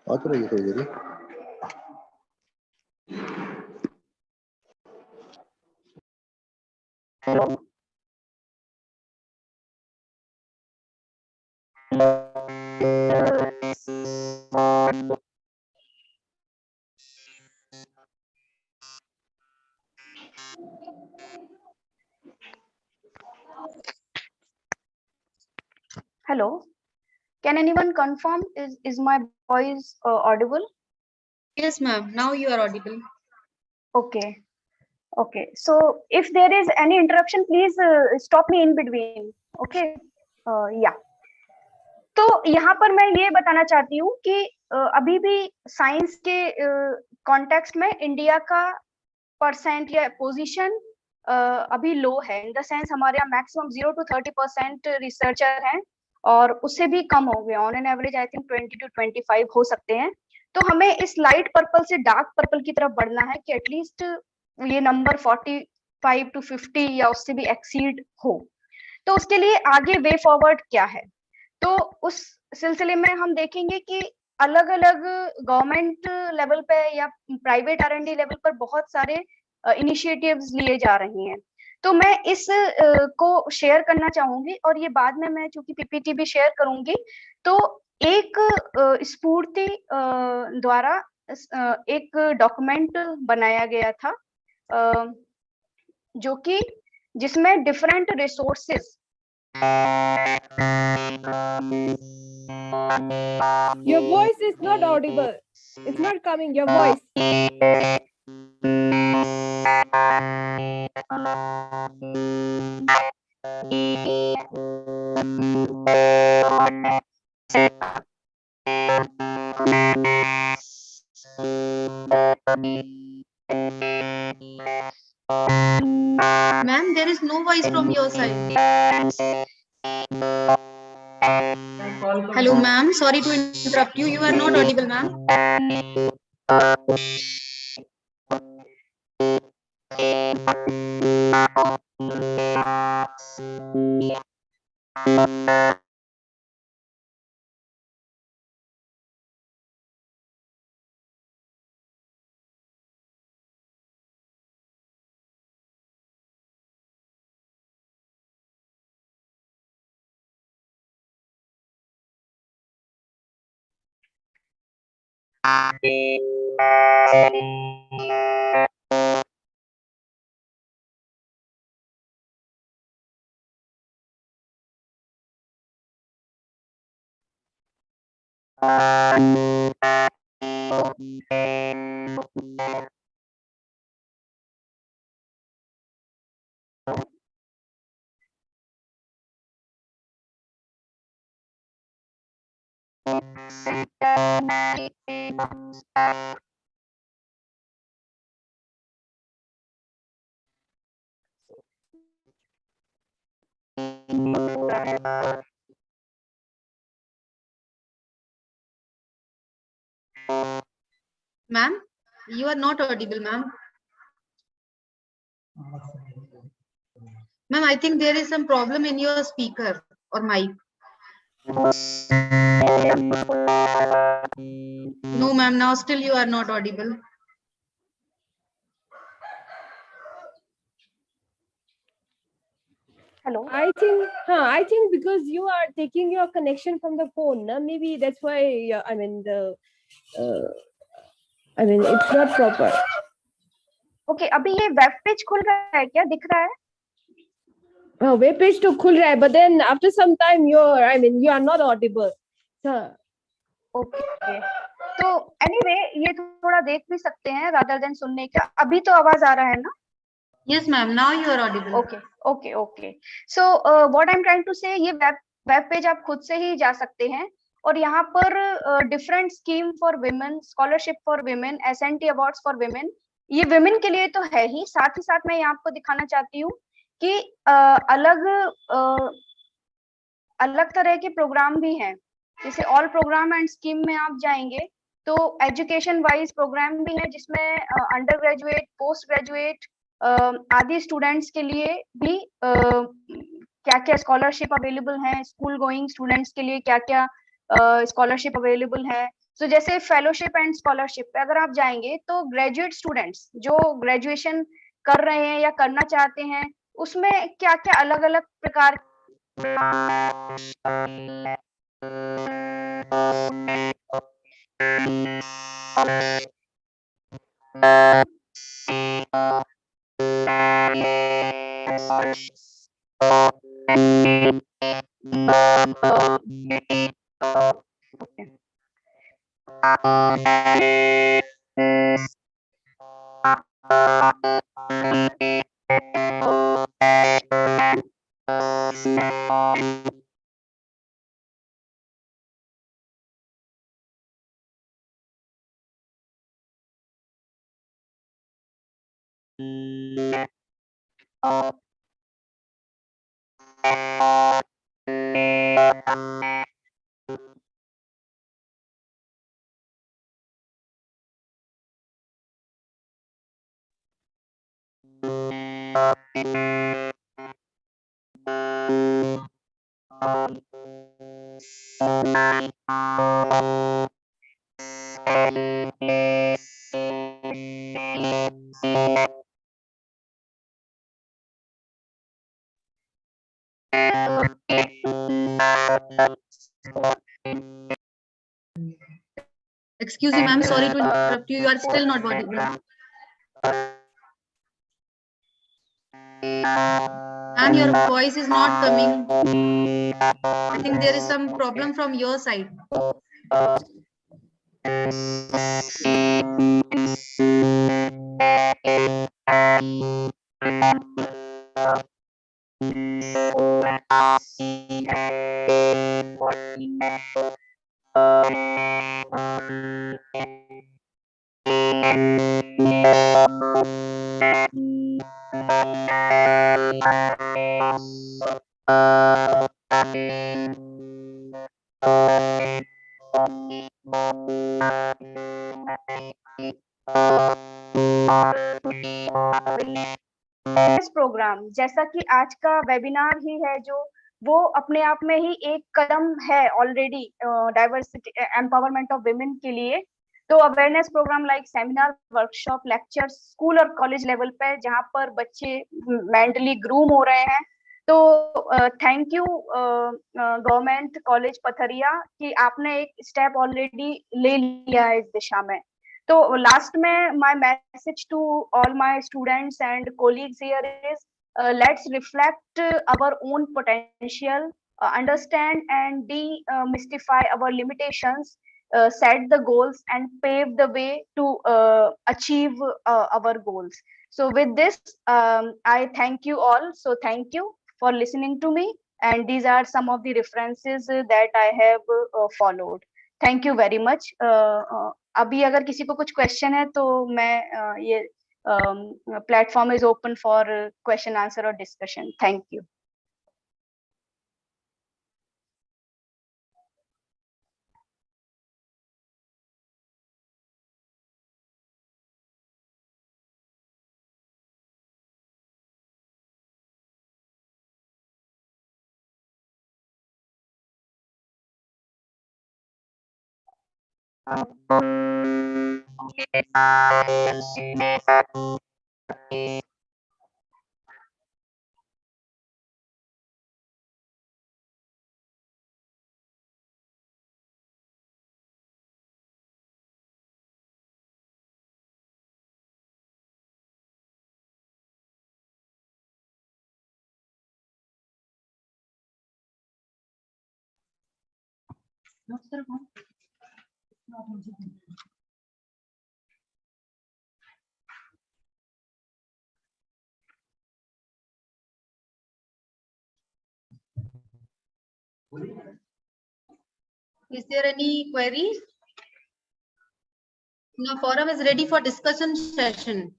बात रही थोड़ी देरी। Hello, can anyone confirm is my voice audible? Yes, ma'am. Now you are audible. Okay. So if there is any interruption, please stop me in between. Okay. Yeah. तो यहाँ पर मैं ये बताना चाहती हूँ कि अभी भी साइंस के कॉन्टेक्स्ट में इंडिया का परसेंट या पोजीशन अभी लो है, इन द सेंस हमारे यहाँ मैक्सिमम 0 to 30% रिसर्चर हैं और उससे भी कम हो गया, on an average I think 20 to 25 हो सकते हैं। तो हमें इस लाइट पर्पल से डार्क पर्पल की तरफ बढ़ना है कि एटलीस्ट ये नंबर 45 to 50 या उससे भी एक्सीड हो। तो उसके लिए आगे वे फॉरवर्ड क्या है, तो उस सिलसिले में हम देखेंगे कि अलग अलग गवर्नमेंट लेवल पे या प्राइवेट R&D लेवल पर बहुत सारे इनिशिएटिव्स लिए जा रही हैं। तो मैं इस को शेयर करना चाहूंगी और ये बाद में मैं चूंकि पीपीटी भी शेयर करूंगी। तो एक स्फूर्ति द्वारा एक डॉक्यूमेंट बनाया गया था जो कि जिसमें different resources Your voice is not audible. It's not coming. Your voice. Ma'am, there is no voice from your side. Hello, ma'am. Sorry to interrupt you. You are not audible, ma'am. Ma'am, you are not audible, ma'am. Ma'am, I think there is some problem in your speaker or mic. No, ma'am, now still you are not audible. Hello. I think because you are taking your connection from the phone, na? Maybe that's why. I mean it's not proper. Okay अभी ये web page खुल रहा है क्या, दिख रहा है? Web page to खुल रहा है, but then after some time you are not audible. Okay तो एनीवे ये थोड़ा देख भी सकते हैं rather than सुनने का. अभी तो आवाज आ रहा है ना? Yes, ma'am. Now you are audible. Okay. So what I'm trying to say, ये वेब पेज आप खुद से ही जा सकते हैं और यहाँ पर different scheme for women, scholarship for women, SNT awards for women, ये विमेन के लिए तो है ही साथ मैं यहाँ आपको दिखाना चाहती हूँ कि अलग तरह के प्रोग्राम भी हैं. जैसे ऑल प्रोग्राम एंड स्कीम में आप जाएंगे तो एजुकेशन वाइज प्रोग्राम भी है जिसमें अंडर ग्रेजुएट, पोस्ट ग्रेजुएट आदि स्टूडेंट्स के लिए भी क्या स्कॉलरशिप अवेलेबल है. स्कूल गोइंग स्टूडेंट्स के लिए क्या स्कॉलरशिप अवेलेबल है. तो जैसे फेलोशिप एंड स्कॉलरशिप पे अगर आप जाएंगे तो ग्रेजुएट स्टूडेंट्स जो ग्रेजुएशन कर रहे हैं या करना चाहते हैं उसमें क्या अलग अलग प्रकार Excuse me, ma'am. Sorry to interrupt you. You are still not audible. And your voice is not coming. I think there is some problem from your side. इस प्रोग्राम जैसा कि आज का वेबिनार ही है जो वो अपने आप में ही एक कदम है already diversity empowerment of women के लिए। तो awareness programme like seminar, workshop, lecture school और कॉलेज लेवल पे जहाँ पर बच्चे मेंटली ग्रूम हो रहे हैं। तो thank you government college Pathariya कि आपने एक स्टेप ऑलरेडी ले लिया है इस दिशा में। तो लास्ट में my message to all my students and colleagues here is let's reflect our own potential, understand and demystify our limitations, set the goals and pave the way to achieve our goals. So with this, I thank you all. So thank you for listening to me, and these are some of the references that I have followed. Thank you very much. अभी अगर किसी को कुछ question है तो मैं ये platform is open for question, answer or discussion. Thank you. Is there any queries? Now forum is ready for discussion session.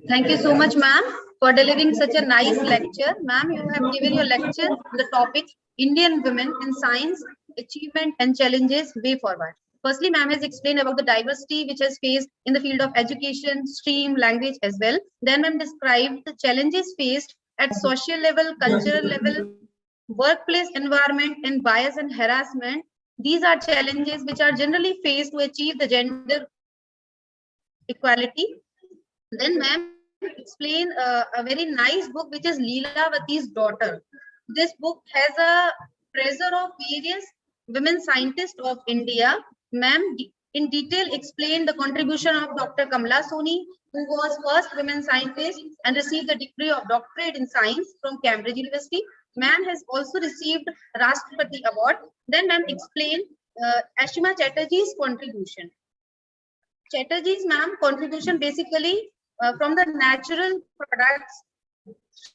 Thank you so much, ma'am, for delivering such a nice lecture. Ma'am, you have given your lecture on the topic Indian women in science, achievement and challenges way forward. Firstly, ma'am has explained about the diversity which has faced in the field of education, STEAM, language as well. Then ma'am described the challenges faced at social level, cultural level, workplace environment and bias and harassment. These are challenges which are generally faced to achieve the gender equality. Then ma'am explain a very nice book which is Leelavati's Daughter. This book has a treasure of various women scientists of India. Ma'am in detail explained the contribution of Dr. Kamala Soni, who was first women scientist and received the degree of doctorate in science from Cambridge University. Ma'am has also received Rashtrapati Award. Then ma'am explained Ashima Chatterjee's contribution. Chatterjee's ma'am contribution basically from the natural products.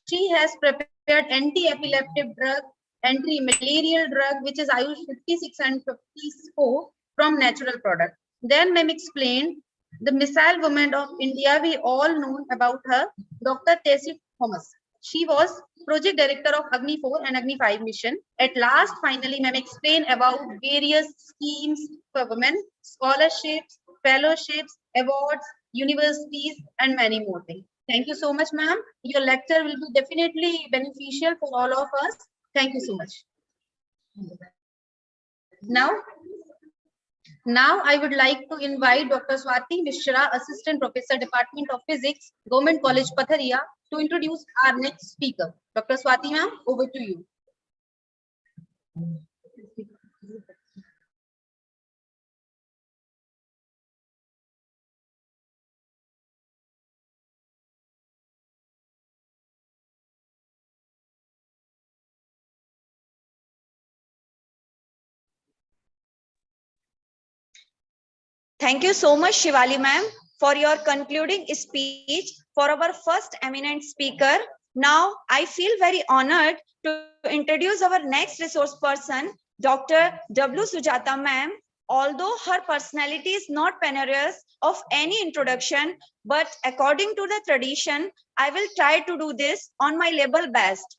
She has prepared anti-epileptic drug anti-malarial drug, which is Ayush 56 and 54 from natural product. Then ma'am explained the missile woman of India. We all know about her, Dr. Tessie Thomas. She was project director of Agni 4 and Agni 5 mission. At last, finally, ma'am explained about various schemes for women, scholarships, fellowships, awards, universities, and many more things. Thank you so much, ma'am. Your lecture will be definitely beneficial for all of us. Thank you so much. Now I would like to invite Dr. Swati Mishra, Assistant Professor, Department of Physics, Government College, Patharia, to introduce our next speaker. Dr. Swati ma'am, over to you. Thank you so much, Shivali ma'am, for your concluding speech for our first eminent speaker. Now, I feel very honored to introduce our next resource person, Dr. W. Sujata ma'am. Although her personality is not penurious of any introduction, but according to the tradition, I will try to do this on my level best.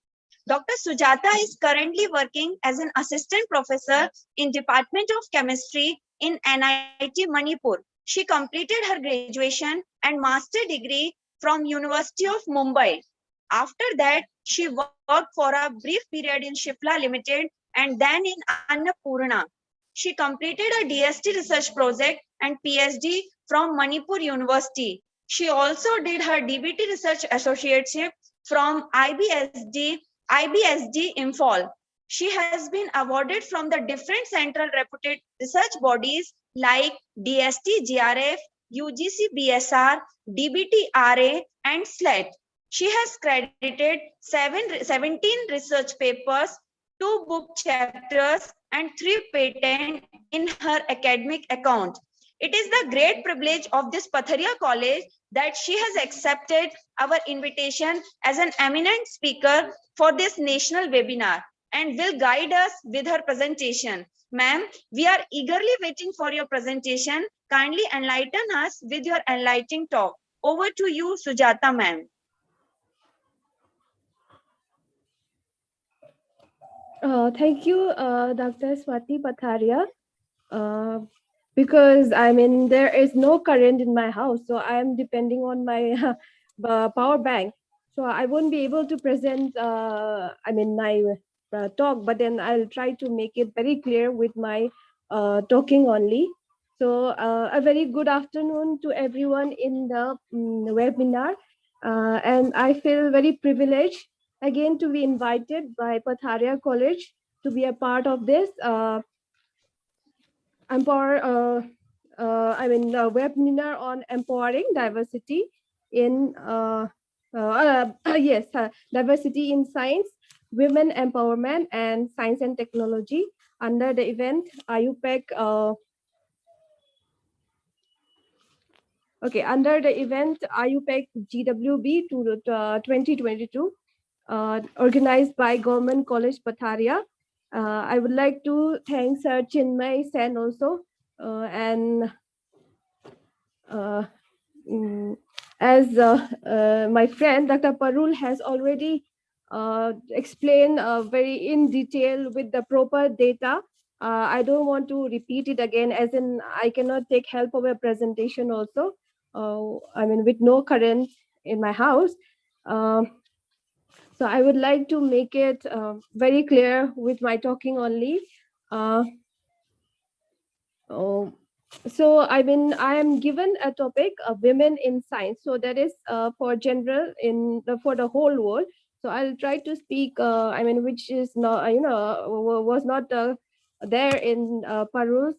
Dr. Sujata is currently working as an assistant professor in Department of Chemistry in NIT Manipur. She completed her graduation and master degree from University of Mumbai. After that, she worked for a brief period in Shifla Limited and then in Annapurna. She completed a DST research project and PhD from Manipur University. She also did her DBT research associateship from IBSD Imphal. She has been awarded from the different central reputed research bodies like DST GRF, UGC BSR, DBT RA, and SLET. She has credited 17 research papers, 2 book chapters, and 3 patents in her academic account. It is the great privilege of this Patharia College that she has accepted our invitation as an eminent speaker for this national webinar and will guide us with her presentation. Ma'am, we are eagerly waiting for your presentation. Kindly enlighten us with your enlightening talk. Over to you, Sujata ma'am. Thank you, Dr. Swati Patharia. Because I mean, there is no current in my house, so I am depending on my power bank. So I won't be able to present, my talk, but then I'll try to make it very clear with my talking only. So a very good afternoon to everyone in the webinar. And I feel very privileged again to be invited by Patharia College to be a part of this webinar on empowering diversity in diversity in science, women empowerment, and science and technology under the event IUPAC. Under the event IUPAC GWB 2022, organized by Government College Patharia. I would like to thank Sir Chinmay Sen also, as my friend Dr. Parul has already explained very in detail with the proper data. I don't want to repeat it again, as in I cannot take help of a presentation also. With no current in my house. So I would like to make it very clear with my talking only. So I am given a topic of women in science. So that is for general for the whole world. So I'll try to speak. Which is not was not there in Parul's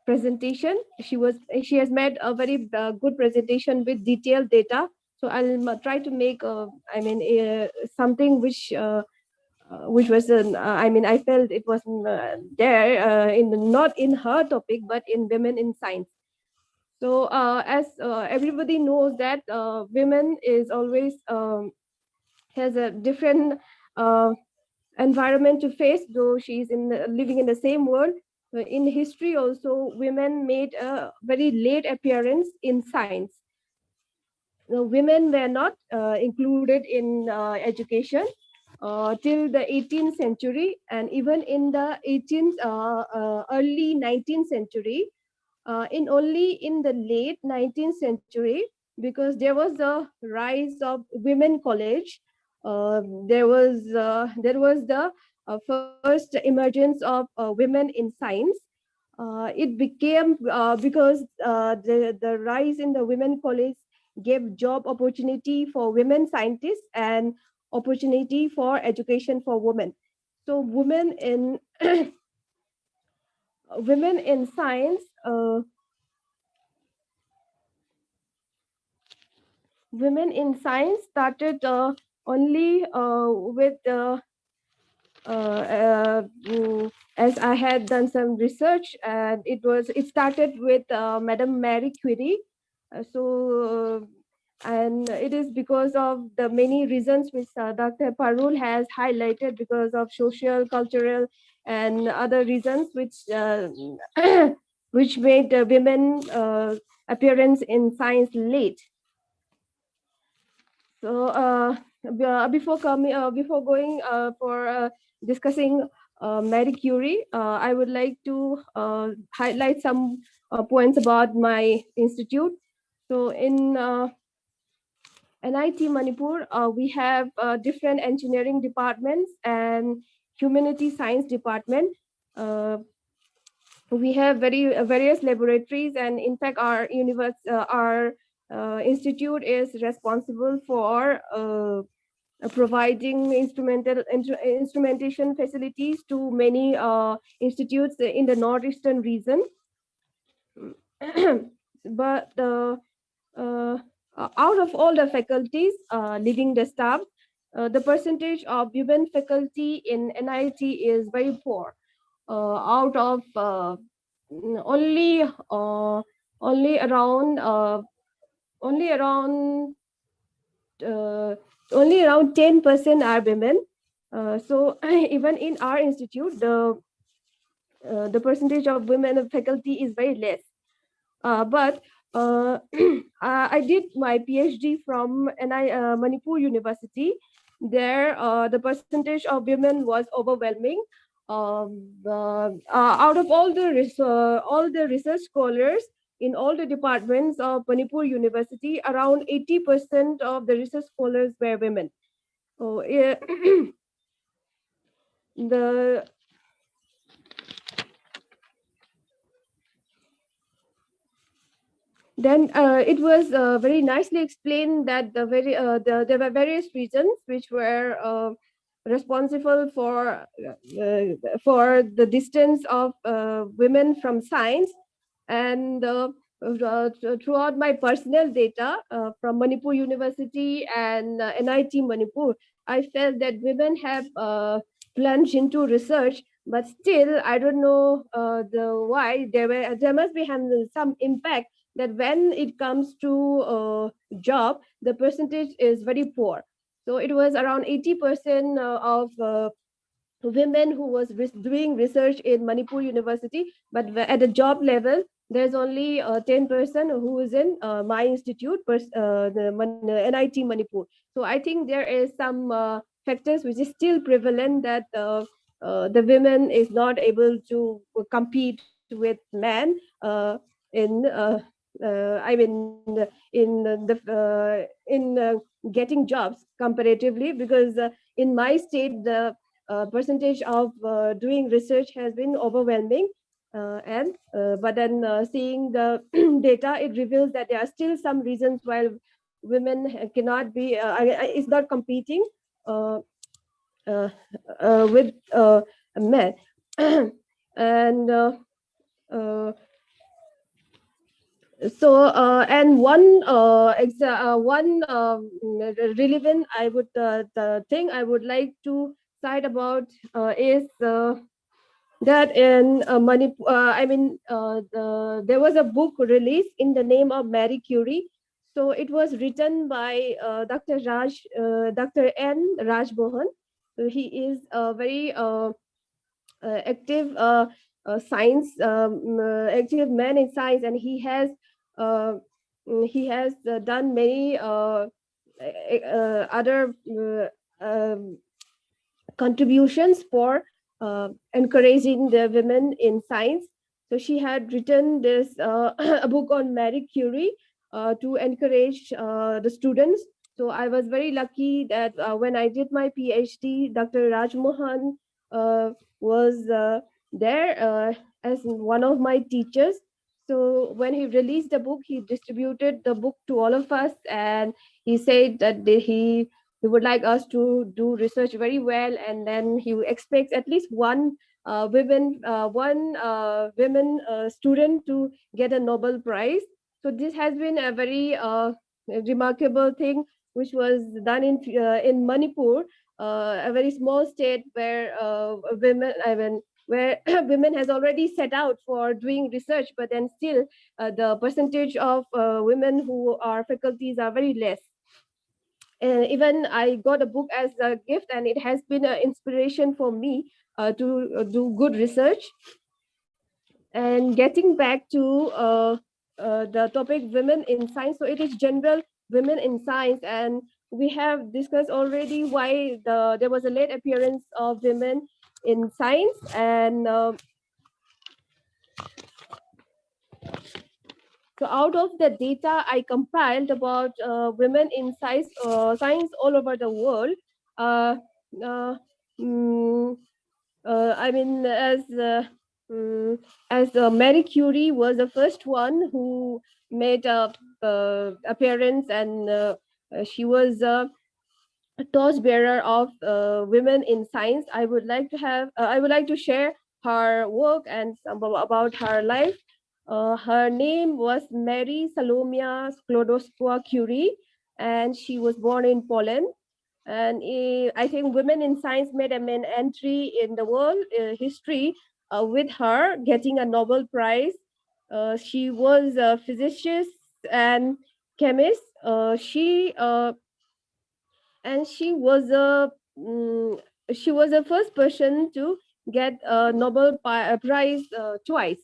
presentation. She has made a very good presentation with detailed data. So I'll try to make something which was I felt it was there not in her topic but in women in science. So as everybody knows that women is always has a different environment to face, though she's living in the same world. In history also, women made a very late appearance in science. Women were not included in education till the 18th century, and even in the early 19th century, only in the late 19th century, because there was the rise of women college. There was the first emergence of women in science. It became because the rise in the women college gave job opportunity for women scientists and opportunity for education for women. So women in women in science, women in science started only with as I had done some research, and it started with Madame Marie Curie. And it is because of the many reasons which Dr. Parul has highlighted, because of social, cultural, and other reasons which which made women appearance in science late. So before going for discussing Marie Curie, I would like to highlight some points about my institute. So in NIT Manipur, we have different engineering departments and humanity science department. We have various laboratories, and in fact, our institute is responsible for providing instrumentation facilities to many institutes in the northeastern region. But out of all the faculties leading the staff, the percentage of women faculty in NIT is very poor. Out of only around 10% are women. So even in our institute, the percentage of women faculty is very less. But I did my PhD from Manipur University. There, the percentage of women was overwhelming. Out of all the research scholars in all the departments of Manipur University, around 80% of the research scholars were women. So, Then it was very nicely explained that there were various reasons which were responsible for the distance of women from science. And throughout my personal data from Manipur University and NIT Manipur, I felt that women have plunged into research, but still I don't know why there must be some impact, that when it comes to job, the percentage is very poor. So it was around 80% of women who was doing research in Manipur University, but at the job level, there's only 10% who is in my institute, the NIT Manipur. So I think there is some factors which is still prevalent, that the women is not able to compete with men in getting jobs comparatively, because in my state the percentage of doing research has been overwhelming, but then seeing the data, it reveals that there are still some reasons why women cannot be is not competing with men. And and one relevant the thing I would like to cite about is that in Manipur, there was a book released in the name of Marie Curie. So it was written by Dr. N. Raj Mohan. So he is a very active active man in science, and he has done many other contributions for encouraging the women in science. So she had written this a book on Marie Curie to encourage the students. So I was very lucky that when I did my PhD, Dr. Raj Mohan was there as one of my teachers. So when he released the book, he distributed the book to all of us, and he said that he would like us to do research very well, and then he expects at least one women student to get a Nobel Prize. So this has been a very remarkable thing, which was done in Manipur, a very small state where where women has already set out for doing research, but then still the percentage of women who are faculties are very less. Even I got a book as a gift, and it has been an inspiration for me to do good research. And getting back to the topic women in science, so it is general women in science, and we have discussed already why there was a late appearance of women in science. And so out of the data I compiled about women in science all over the world, I mean, as Marie Curie was the first one who made a appearance, and she was a torchbearer of women in science. I would like to share her work and some about her life. Her name was Mary Salomia Sklodowska Curie, and she was born in Poland. And I think women in science made a main entry in the world history with her getting a Nobel Prize. She was a physicist and chemist. She was the first person to get a Nobel Prize twice.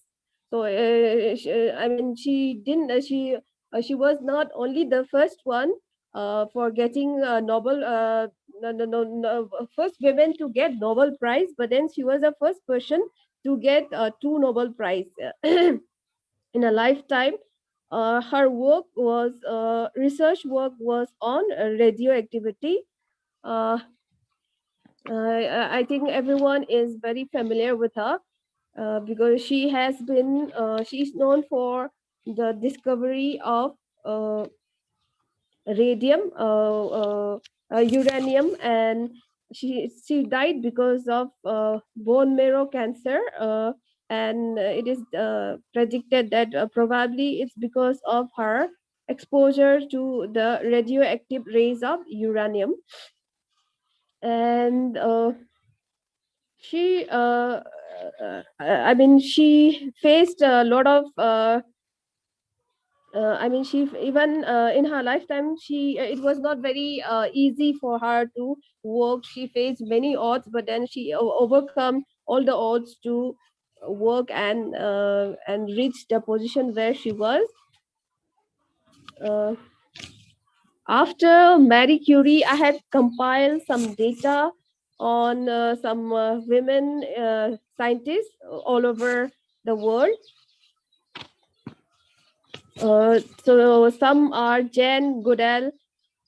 So I mean, she was not only the first one for getting a Nobel first women to get Nobel Prize, but then she was the first person to get 2 Nobel Prize in a lifetime. Her work was research work was on radioactivity. I think everyone is very familiar with her because she's known for the discovery of radium, uranium, and she died because of bone marrow cancer. And it is predicted that probably it's because of her exposure to the radioactive rays of uranium. And she faced a lot of she even in her lifetime, it was not very easy for her to work. She faced many odds, but then she overcome all the odds to work and reach the position where she was. After Marie Curie, I had compiled some data on some women scientists all over the world. So some are Jane Goodall,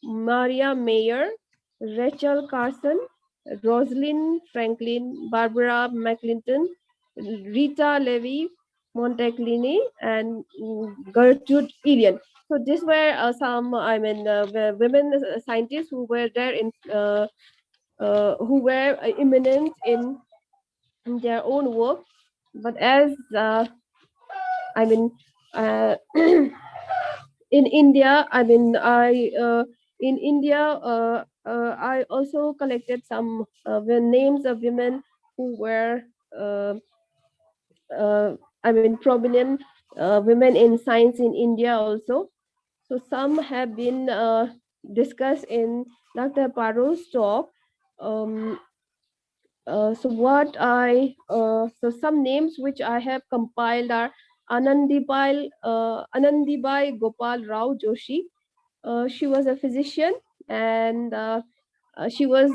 Maria Mayer, Rachel Carson, Rosalind Franklin, Barbara McClinton, Rita Levi Monteglini, and Gertrude Elion. So these were some, women scientists who were there who were eminent in their own work. But as in India, I also collected some the names of women who were prominent women in science in India also. So some have been discussed in Dr. Parul's talk. So some names which I have compiled are Anandibai Gopal Rao Joshi. She was a physician, and she was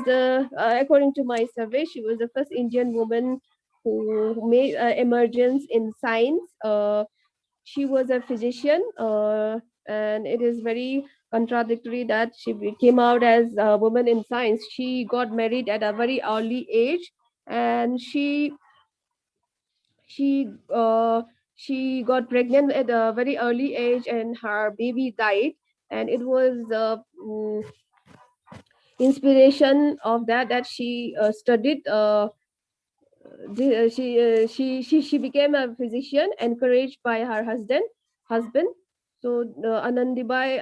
according to my survey, she was the first Indian woman who made emergence in science. She was a physician, and it is very contradictory that she came out as a woman in science. She got married at a very early age, and she uh, she got pregnant at a very early age, and her baby died. And it was inspiration of that she studied. She became a physician, encouraged by her husband. So Anandibai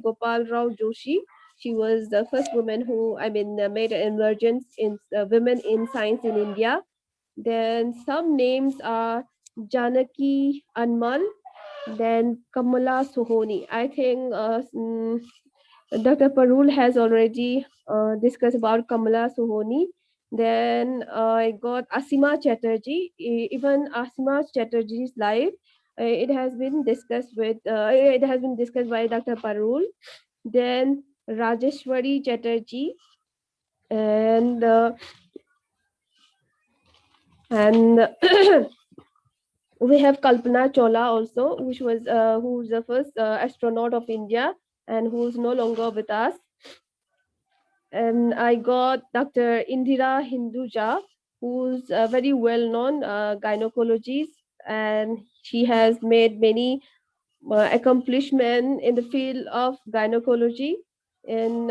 Gopal Rao Joshi, she was the first woman who made an emergence in women in science in India. Then some names are Janaki Anmal, then Kamala Sohoni. I think Dr. Parul has already discussed about Kamala Sohoni. Then I got Asima Chatterjee. Even Asima Chatterjee's life, it has been discussed by Dr. Parul. Then Rajeshwari Chatterjee, and we have Kalpana Chawla also, who's the first astronaut of India and who's no longer with us. And I got Dr. Indira Hinduja, who's a very well-known gynecologist, and she has made many accomplishments in the field of gynecology in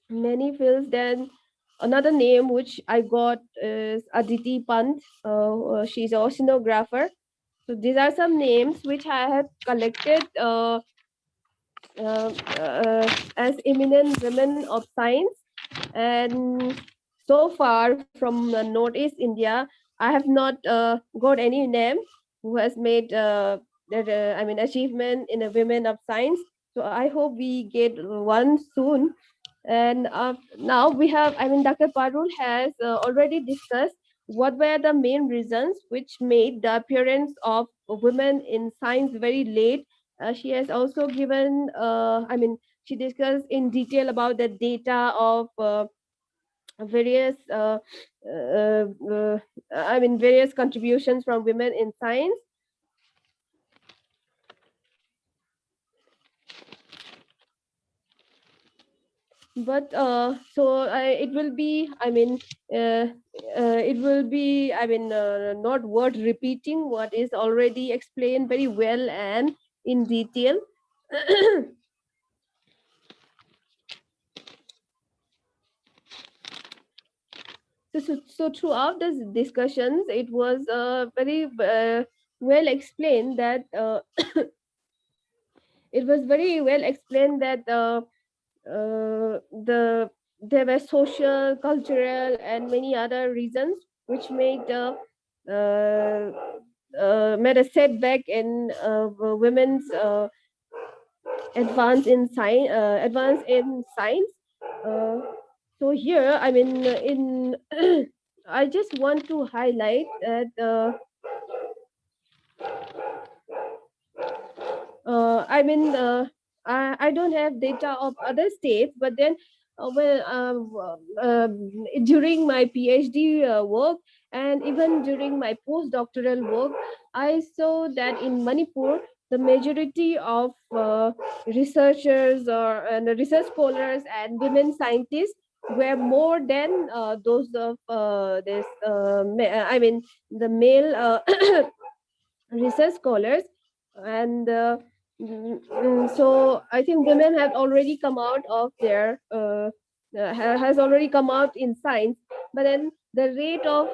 many fields. Then another name which I got is Aditi Pant. She's an oceanographer. So these are some names which I have collected as eminent women of science. And so far from Northeast India, I have not got any name who has made achievement in a women of science. So I hope we get one soon. And now we have, Dr. Parul has already discussed what were the main reasons which made the appearance of women in science very late. She has also given, she discussed in detail about the data of various various contributions from women in science. But it will be not worth repeating what is already explained very well and in detail. So throughout this discussions, it was very well explained that it was very well explained that there were social, cultural, and many other reasons which made made a setback in women's advance in science. So here, I just want to highlight that I don't have data of other states, but then during my PhD work and even during my postdoctoral work, I saw that in Manipur, the majority of researchers or research scholars and women scientists were more than those of the male research scholars. And so I think women have already come out of their has already come out in science, but then the rate of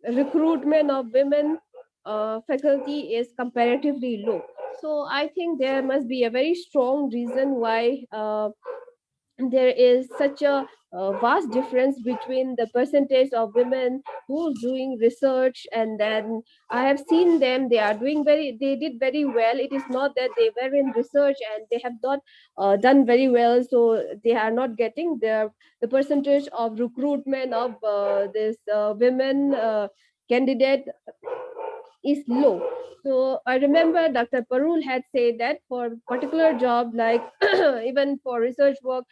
recruitment of women faculty is comparatively low. So I think there must be a very strong reason why there is such a vast difference between the percentage of women who's doing research, and then I have seen them, they did very well. It is not that they were in research and they have not done very well, so they are not getting the percentage of recruitment of this women candidate is low. So I remember Dr. Parul had said that for particular job, like even for research work,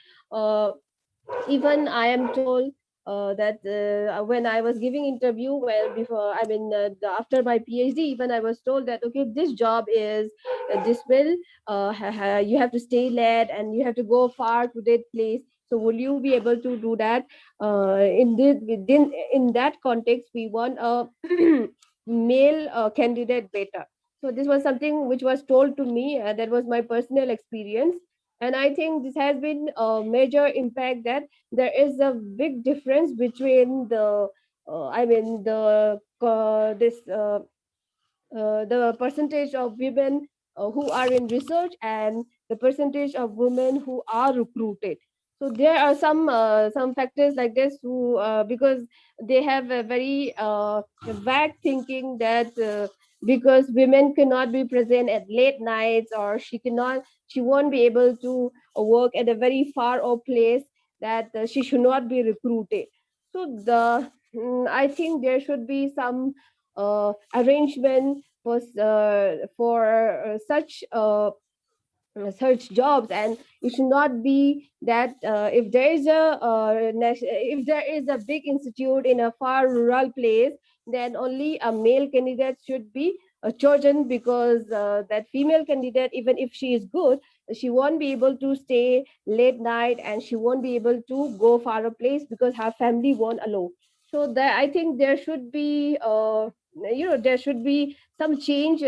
even I am told that when I was giving interview, well, before, I mean, after my PhD, even I was told that, okay, this job is this will, you have to stay late and you have to go far to that place. So will you be able to do that? In that context, we want a male candidate better. So this was something which was told to me. That was my personal experience. And I think this has been a major impact, that there is a big difference between the percentage of women who are in research and the percentage of women who are recruited. So there are some factors like this who because they have a very vague thinking that because women cannot be present at late nights, or she won't be able to work at a very far off place, that she should not be recruited. So I think there should be some arrangement for such jobs, and it should not be that if there is if there is a big institute in a far rural place, then only a male candidate should be chosen, because that female candidate, even if she is good, she won't be able to stay late night and she won't be able to go far a place because her family won't allow. So that, I think there should be there should be some change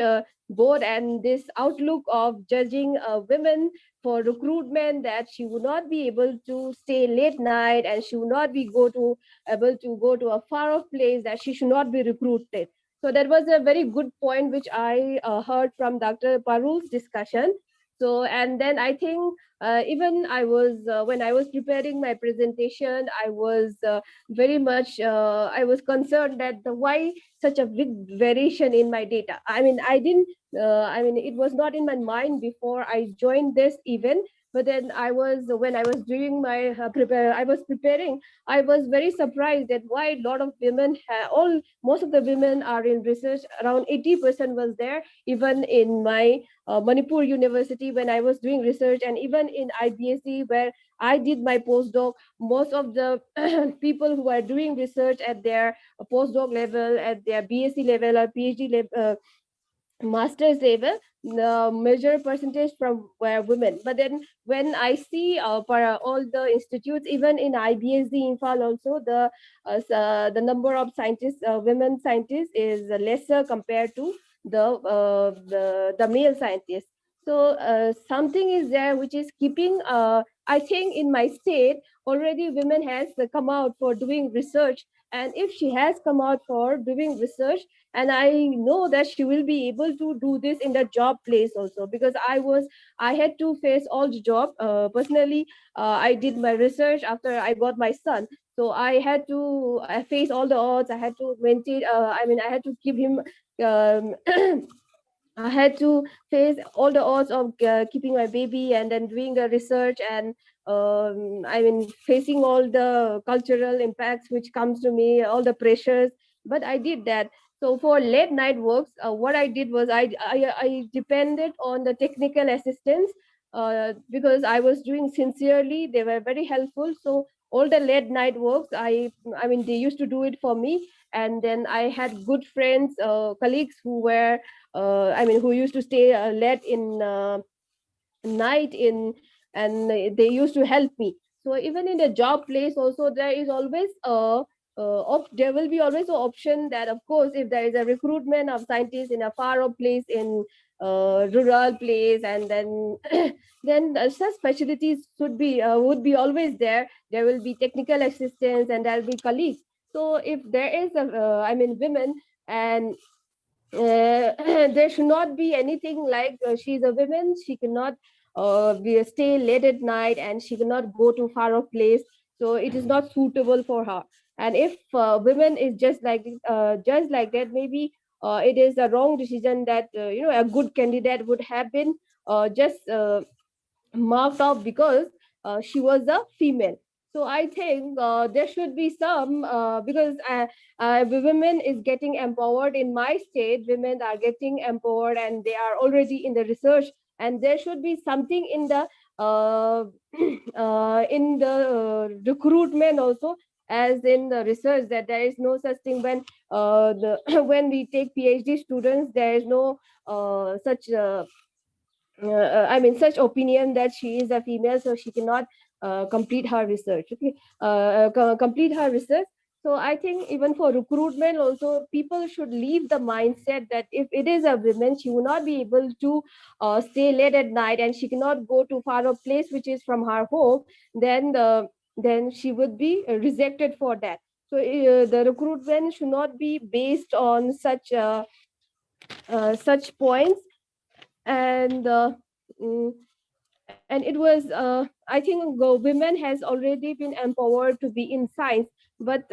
board, and this outlook of judging women for recruitment, that she would not be able to stay late night and she would not be able to go to a far off place, that she should not be recruited. So that was a very good point which I heard from Dr. Parul's discussion. So, and then I think even I was when I was preparing my presentation, I was very much I was concerned that why such a big variation in my data. I mean, I mean, it was not in my mind before I joined this event, but then when I was doing my I was preparing, I was very surprised that why a lot of women, most of the women are in research, around 80% was there, even in my Manipur University when I was doing research, and even in IBSC where I did my postdoc, most of the people who are doing research at their postdoc level, at their BSc level or PhD level, master's level, the major percentage from were women. But then when I see for all the institutes, even in IBSD Imphal also, the number of scientists, women scientists, is lesser compared to the male scientists. So something is there which is keeping. I think in my state already women has come out for doing research, and if she has come out for doing research, and I know that she will be able to do this in the job place also, because I had to face all the job personally. I did my research after I got my son, so I had to face all the odds. I had to maintain, I mean, I had to keep him um, I had to face all the odds of keeping my baby and then doing the research, and I mean, facing all the cultural impacts which comes to me, all the pressures. But I did that. So for late night works, what I did was I depended on the technical assistance because I was doing sincerely. They were very helpful. So all the late night works, I mean, they used to do it for me. And then I had good friends, colleagues who were I mean, who used to stay late in night and they used to help me. So even in the job place also, there is always there will be always an option that, of course, if there is a recruitment of scientists in a far off place, in rural place, and then then such specialties would be always there. There will be technical assistance and there will be colleagues. So if there is I mean, women, and there should not be anything like she's a woman, she cannot we stay late at night and she cannot go to far off place. So it is not suitable for her. And if women is just like that, maybe it is a wrong decision that a good candidate would have been just marked off because she was a female. So I think there should be some because women is getting empowered in my state. Women are getting empowered and they are already in the research. And there should be something in the recruitment also, as in the research, that there is no such thing when when we take PhD students, there is no such such opinion that she is a female, so she cannot complete her research. Okay, complete her research. So I think even for recruitment also, people should leave the mindset that if it is a woman, she will not be able to stay late at night and she cannot go to far off place which is from her home. Then she would be rejected for that. So the recruitment should not be based on such points. And and it was I think women has already been empowered to be in science, but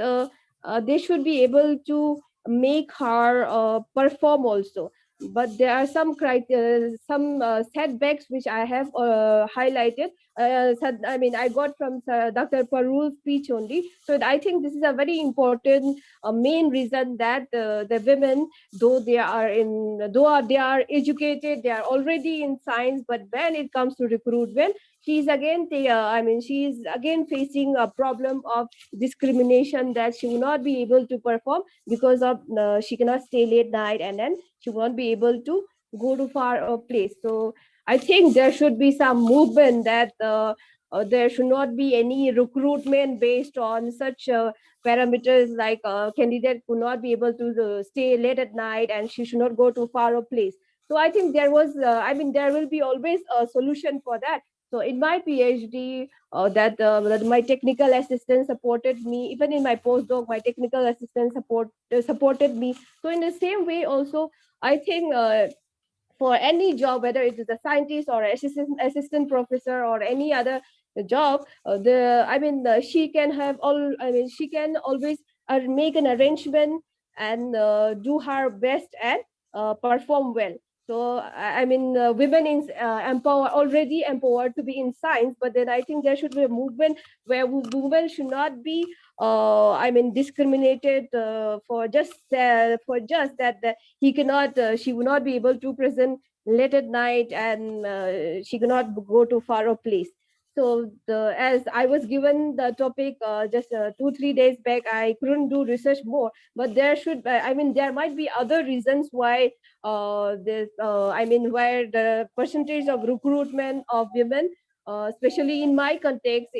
they should be able to make her perform also. But there are some setbacks which I have highlighted. I got from Dr. Parul's speech only. So I think this is a very important main reason that the women, though they are educated, they are already in science, but when it comes to recruitment, she is again facing a problem of discrimination, that she will not be able to perform because of she cannot stay late night, and then she won't be able to go to far place. So I think there should be some movement that there should not be any recruitment based on such parameters, like a candidate could not be able to stay late at night and she should not go to far off place. So I think there will be always a solution for that. So in my PhD, that my technical assistant supported me. Even in my postdoc, my technical assistant supported me. So in the same way also, I think for any job, whether it is a scientist or assistant professor or any other job, she can always make an arrangement and do her best and perform well. So women is already empowered to be in science, but then I think there should be a movement where women should not be discriminated for just that she will not be able to present late at night, and she cannot go to far off place. So as I was given the topic just 2-3 days back, I couldn't do research more, but there might be other reasons why where the percentage of recruitment of women, especially in my context,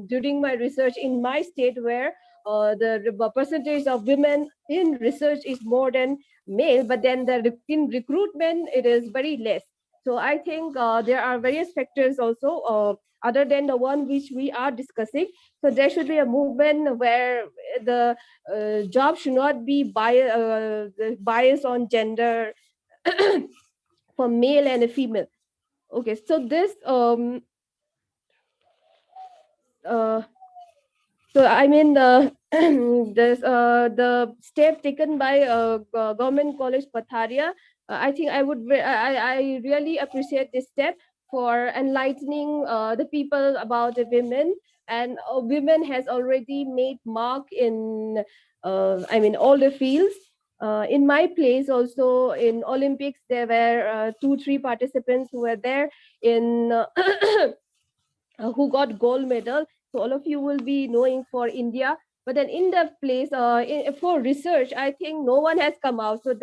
during my research in my state, where the percentage of women in research is more than male, but then in recruitment it is very less. So I think there are various factors also other than the one which we are discussing. So there should be a movement where the job should not be biased on gender for male and a female. Okay, so this the step taken by Government College Patharia, I think I really appreciate this step for enlightening the people about the women. And women has already made mark in all the fields. In my place also, in Olympics, there were 2-3 participants who were there in who got gold medal. So all of you will be knowing for India. But then in the place for research, I think no one has come out. So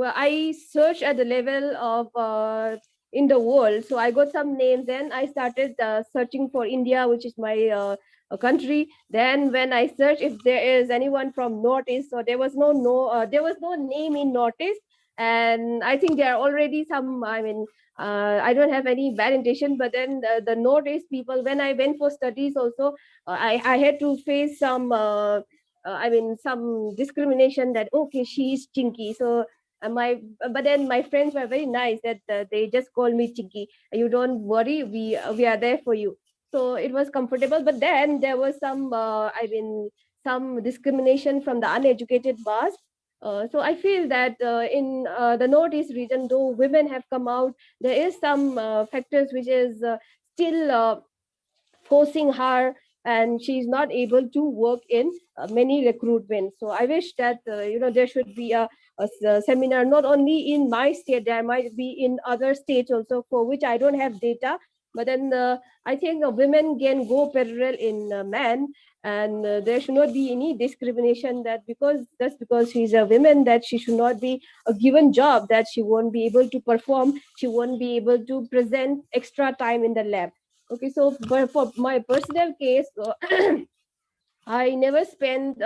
I searched at the level of in the world. So I got some names. Then I started searching for India, which is my country. Then when I searched if there is anyone from Northeast, so there was no name in Northeast. And I think there are already some, I don't have any bad intention, but then the Northeast people, when I went for studies also, I had to face some some discrimination that, okay, she is chinky. So But then my friends were very nice that they just called me Chiki. You don't worry, we are there for you. So it was comfortable. But then there was some discrimination from the uneducated mass. So I feel that in the Northeast region, though women have come out, there is some factors which is still forcing her, and she's not able to work in many recruitment. So I wish that there should be a seminar not only in my state, there might be in other states also, for which I don't have data. But then I think women can go parallel in men, and there should not be any discrimination that because she's a woman that she should not be a given job, that she won't be able to perform, she won't be able to present extra time in the lab. Okay, so but for my personal case, I never spent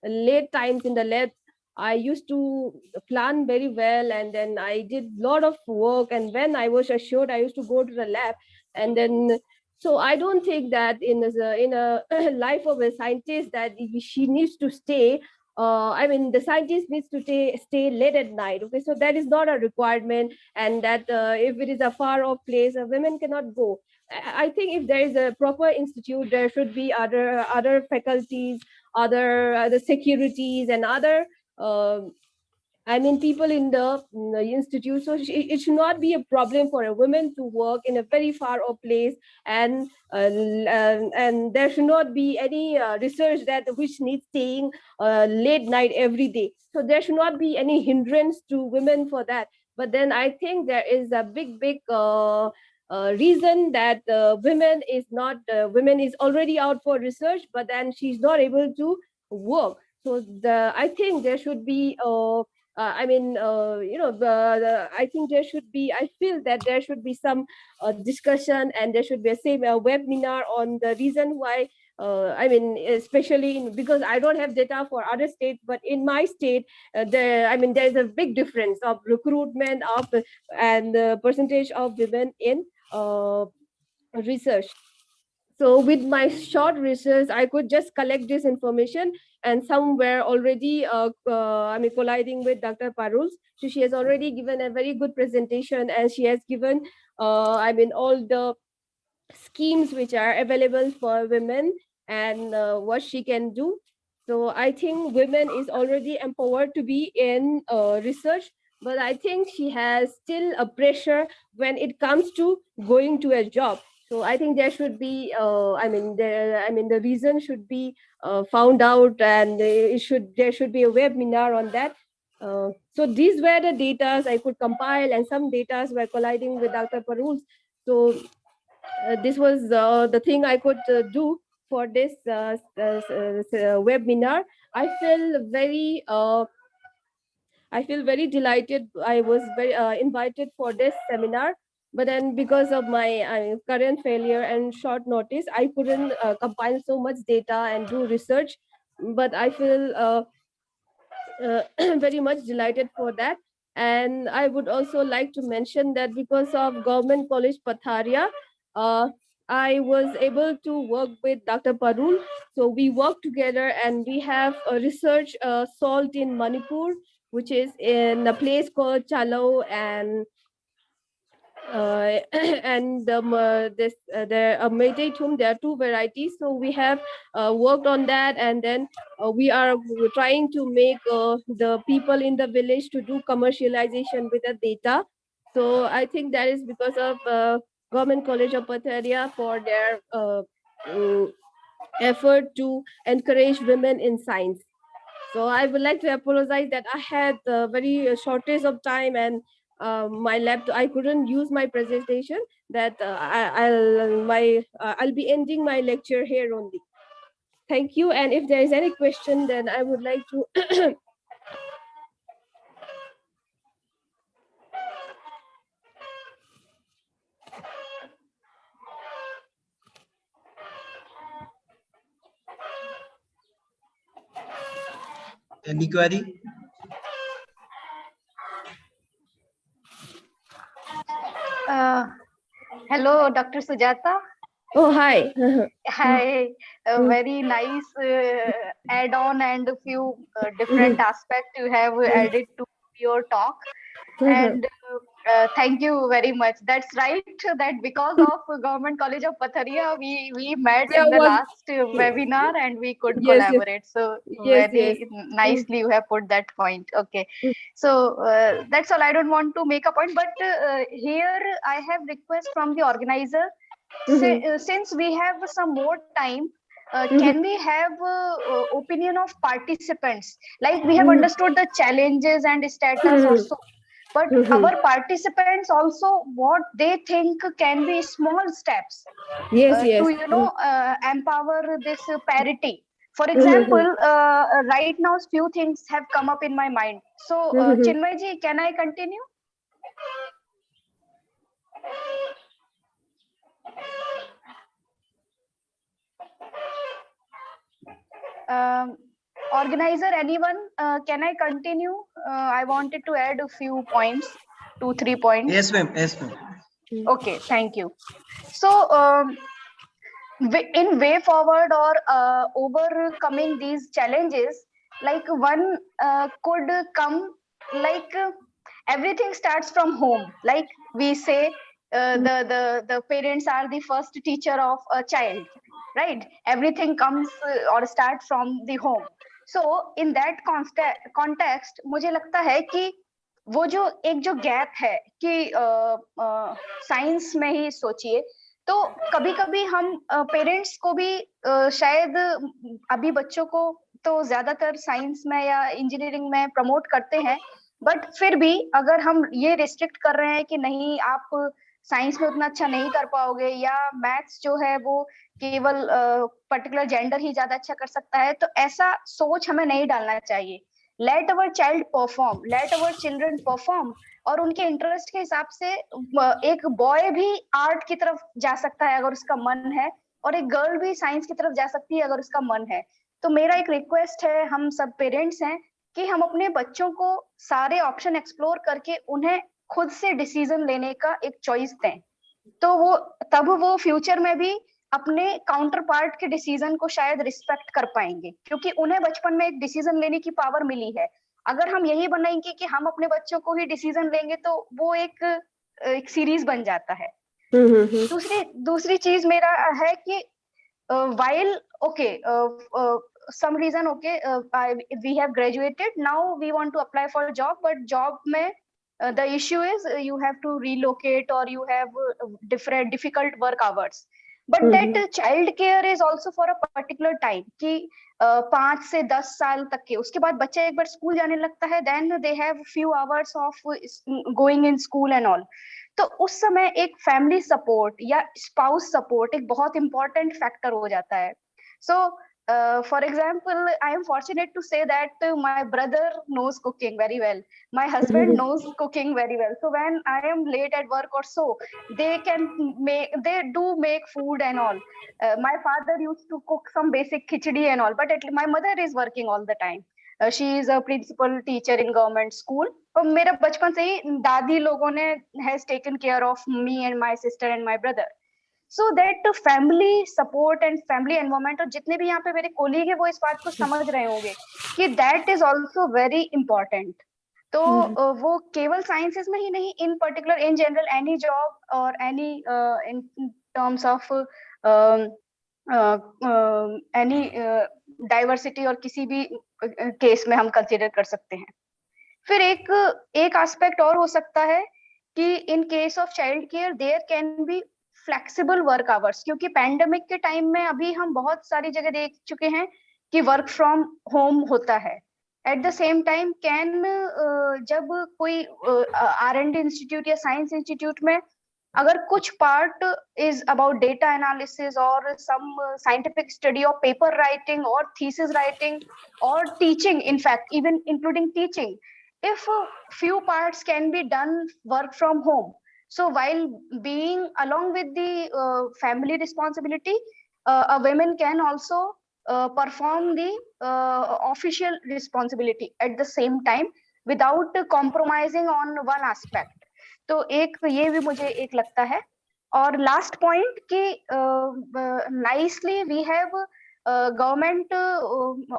late times in the lab. I used to plan very well, and then I did a lot of work. And when I was assured, I used to go to the lab, and then so I don't think that in a life of a scientist that she needs to stay. The scientist needs to stay late at night. Okay, so that is not a requirement, and that if it is a far off place, women cannot go. I think if there is a proper institute, there should be other faculties, other securities, and other people in the institute. So it should not be a problem for a woman to work in a very far off place, and there should not be any research that which needs staying late night every day. So there should not be any hindrance to women for that. But then I think there is a big reason that women is already out for research, but then she's not able to work. So I think there should be I think there should be, I feel that there should be some discussion, and there should be a webinar on the reason why especially because I don't have data for other states, but in my state, there's a big difference of recruitment and the percentage of women in research. So with my short research, I could just collect this information, and some were already colliding with Dr. Parul. So she has already given a very good presentation, and she has given all the schemes which are available for women, and what she can do. So I think women is already empowered to be in research, but I think she has still a pressure when it comes to going to a job. So I think there should be, the reason should be found out, and there should be a webinar on that. So these were the data I could compile, and some data were colliding with Dr. Parul. So this was the thing I could do for this webinar. I feel very delighted. I was very invited for this seminar, but then because of my current failure and short notice, I couldn't compile so much data and do research. But I feel very much delighted for that. And I would also like to mention that because of Government College Patharia, I was able to work with Dr. Parul. So we work together, and we have a research salt in Manipur, which is in a place called Chalao, and the Meitei-Thum, there are two varieties. So we have worked on that, and then we're trying to make the people in the village to do commercialization with the data. So I think that is because of Government College of Patharia for their effort to encourage women in science. So I would like to apologize that I had very shortage of time, and my laptop, I couldn't use my presentation. That I'll be ending my lecture here only. Thank you. And if there is any question, then I would like to Any query? Hello, Dr. Sujata. Oh, hi. Hi, a very nice add-on and a few different aspects you have added to your talk. And thank you very much. That's right, that because of Government College of Patharia, we met Yeah, in the one. last webinar and we could Yes, yes. collaborate. So Yes, very nicely you have put that point. Okay. So that's all. I don't want to make a point, but here I have request from the organizer. Since we have some more time, can we have opinion of participants? Like we have understood the challenges and status also, but our participants also what they think can be small steps Yes, to yes. empower this parity. For example, right now few things have come up in my mind. So Chinmay ji, can I continue? Organizer, anyone, can I continue? I wanted to add a few points, 2-3 points. Yes, ma'am. Yes, ma'am. Okay, thank you. So in way forward or overcoming these challenges, like one could come like everything starts from home. Like we say, the parents are the first teacher of a child, right? Everything comes or start from the home. So in that context, मुझे लगता है कि वो जो एक जो gap है कि साइंस में ही सोचिए, तो कभी कभी हम पेरेंट्स को भी शायद अभी बच्चों को तो ज्यादातर साइंस में या इंजीनियरिंग में प्रमोट करते हैं, बट फिर भी अगर हम ये रिस्ट्रिक्ट कर रहे हैं कि नहीं आप साइंस में उतना अच्छा नहीं कर पाओगे या मैथ्स जो है वो केवल पर्टिकुलर जेंडर ही ज्यादा अच्छा कर सकता है, तो ऐसा सोच हमें नहीं डालना चाहिए. Let our child perform, let our children perform, और उनके इंटरेस्ट के हिसाब से एक बॉय भी आर्ट की तरफ जा सकता है अगर उसका मन है, और एक गर्ल भी साइंस की तरफ जा सकती है अगर उसका मन है. तो मेरा एक रिक्वेस्ट है, हम सब पेरेंट्स हैं, कि हम अपने बच्चों को सारे ऑप्शन एक्सप्लोर करके उन्हें खुद से डिसीजन लेने का एक चॉइस दें. तो वो तब वो फ्यूचर में भी अपने काउंटर पार्ट के डिसीजन को शायद रिस्पेक्ट कर पाएंगे, क्योंकि उन्हें बचपन में एक डिसीजन लेने की पावर मिली है. अगर हम यही बनाएंगे कि हम अपने बच्चों को ही डिसीजन लेंगे तो वो एक सीरीज बन जाता है. दूसरी चीज मेरा है कि while okay some reason okay we have graduated, now we want to apply for a job, but job mein the issue is you have to relocate or you have different difficult work hours, but that child care is also for a particular time कि 5 से 10 साल तक के, उसके बाद बच्चा एक बार school जाने लगता है, then they have few hours of going in school and all. तो उस समय एक फैमिली सपोर्ट या स्पाउस सपोर्ट एक बहुत इंपॉर्टेंट फैक्टर हो जाता है. सो for example, I am fortunate to say that my brother knows cooking very well, my husband knows cooking very well, so when I am late at work or so, they do make food and all. My father used to cook some basic khichdi and all, but my mother is working all the time. She is a principal teacher in government school. और मेरा बचपन से ही दादी लोगों ने has taken care of me and my sister and my brother. So that family support and family environment, और जितने भी यहाँ पे मेरे कोलीग हैं वो इस बात को समझ रहे होंगे कि that is also very important. तो वो केवल साइंसेस में ही नहीं, in particular in general any job or any in terms of any diversity और किसी भी केस में हम कंसिडर कर सकते हैं. फिर एक एस्पेक्ट और हो सकता है कि in case of child care there can be flexible work hours, क्योंकि पैंडेमिक के टाइम में अभी हम बहुत सारी जगह देख चुके हैं कि वर्क फ्रॉम होम होता है. At the same time can जब कोई R&D इंस्टीट्यूट या साइंस इंस्टीट्यूट में अगर कुछ part is about data analysis और सम साइंटिफिक स्टडी और पेपर राइटिंग और थीसिस राइटिंग और teaching, in fact even including teaching, if few parts can be done work from home, so while being along with the family responsibility, a women can also perform the official responsibility at the same time without compromising on one aspect. तो एक ये भी मुझे एक लगता है. और last point कि nicely we have government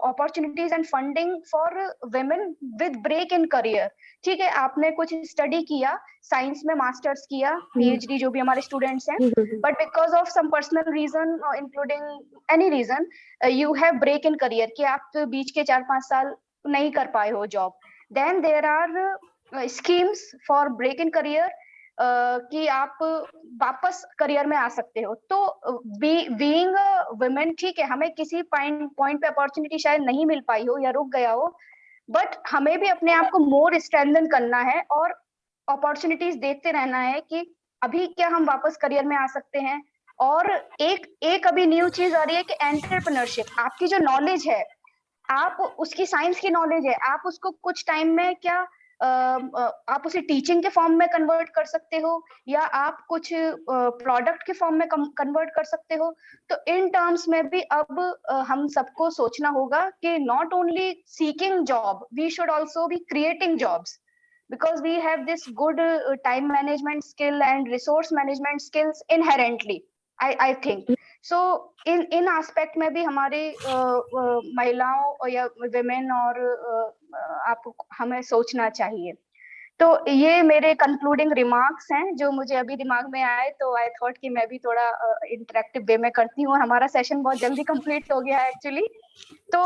opportunities and funding for women with break in career. ठीक है, आपने कुछ स्टडी किया, साइंस में मास्टर्स किया, पीएचडी जो भी हमारे स्टूडेंट्स हैं, but because of some personal reason including any reason you have break in career कि आप बीच के 4-5 साल नहीं कर पाए हो job, then there are schemes for break in career कि आप वापस करियर में आ सकते हो. तो बीइंग वुमेन, ठीक है, हमें किसी पॉइंट पे अपॉर्चुनिटी शायद नहीं मिल पाई हो या रुक गया हो, बट हमें भी अपने आप को मोर स्ट्रेंथन करना है और अपॉर्चुनिटीज देखते रहना है कि अभी क्या हम वापस करियर में आ सकते हैं. और एक अभी न्यू चीज आ रही है कि एंटरप्रेन्योरशिप, आपकी जो नॉलेज है, आप उसकी साइंस की नॉलेज है, आप उसको कुछ टाइम में क्या आप उसे टीचिंग के फॉर्म में कन्वर्ट कर सकते हो या आप कुछ प्रोडक्ट के फॉर्म में कन्वर्ट कर सकते हो. तो इन टर्म्स में भी अब हम सबको सोचना होगा कि not only seeking job, we should also be creating jobs, because we have this good time management skill and resource management skills inherently, I think. So in aspect में भी हमारे महिलाओं या women और आप हमें सोचना चाहिए. तो ये मेरे कंक्लूडिंग रिमार्क्स हैं जो मुझे अभी दिमाग में आए, तो आई थॉट कि मैं भी थोड़ा इंटरेक्टिव वे में करती हूँ. हमारा सेशन बहुत जल्दी कंप्लीट हो गया है एक्चुअली. तो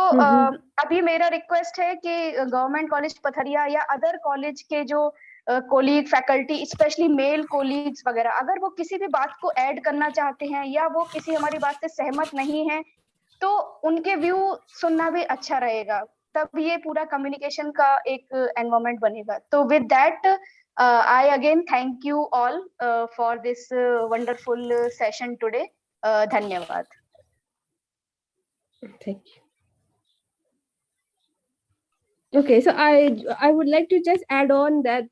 अभी मेरा रिक्वेस्ट है कि गवर्नमेंट कॉलेज पथरिया या अदर कॉलेज के जो colleague faculty, specially male colleagues वगैरह, अगर वो किसी भी बात को ऐड करना चाहते हैं या वो किसी हमारी बात से सहमत नहीं है, तो उनके व्यू सुनना भी अच्छा रहेगा, तब ये पूरा कम्युनिकेशन का एक एनवायरनमेंट बनेगा. तो with that I again thank you all for this wonderful session today. धन्यवाद. Thank you. Okay, so I would like to just add on that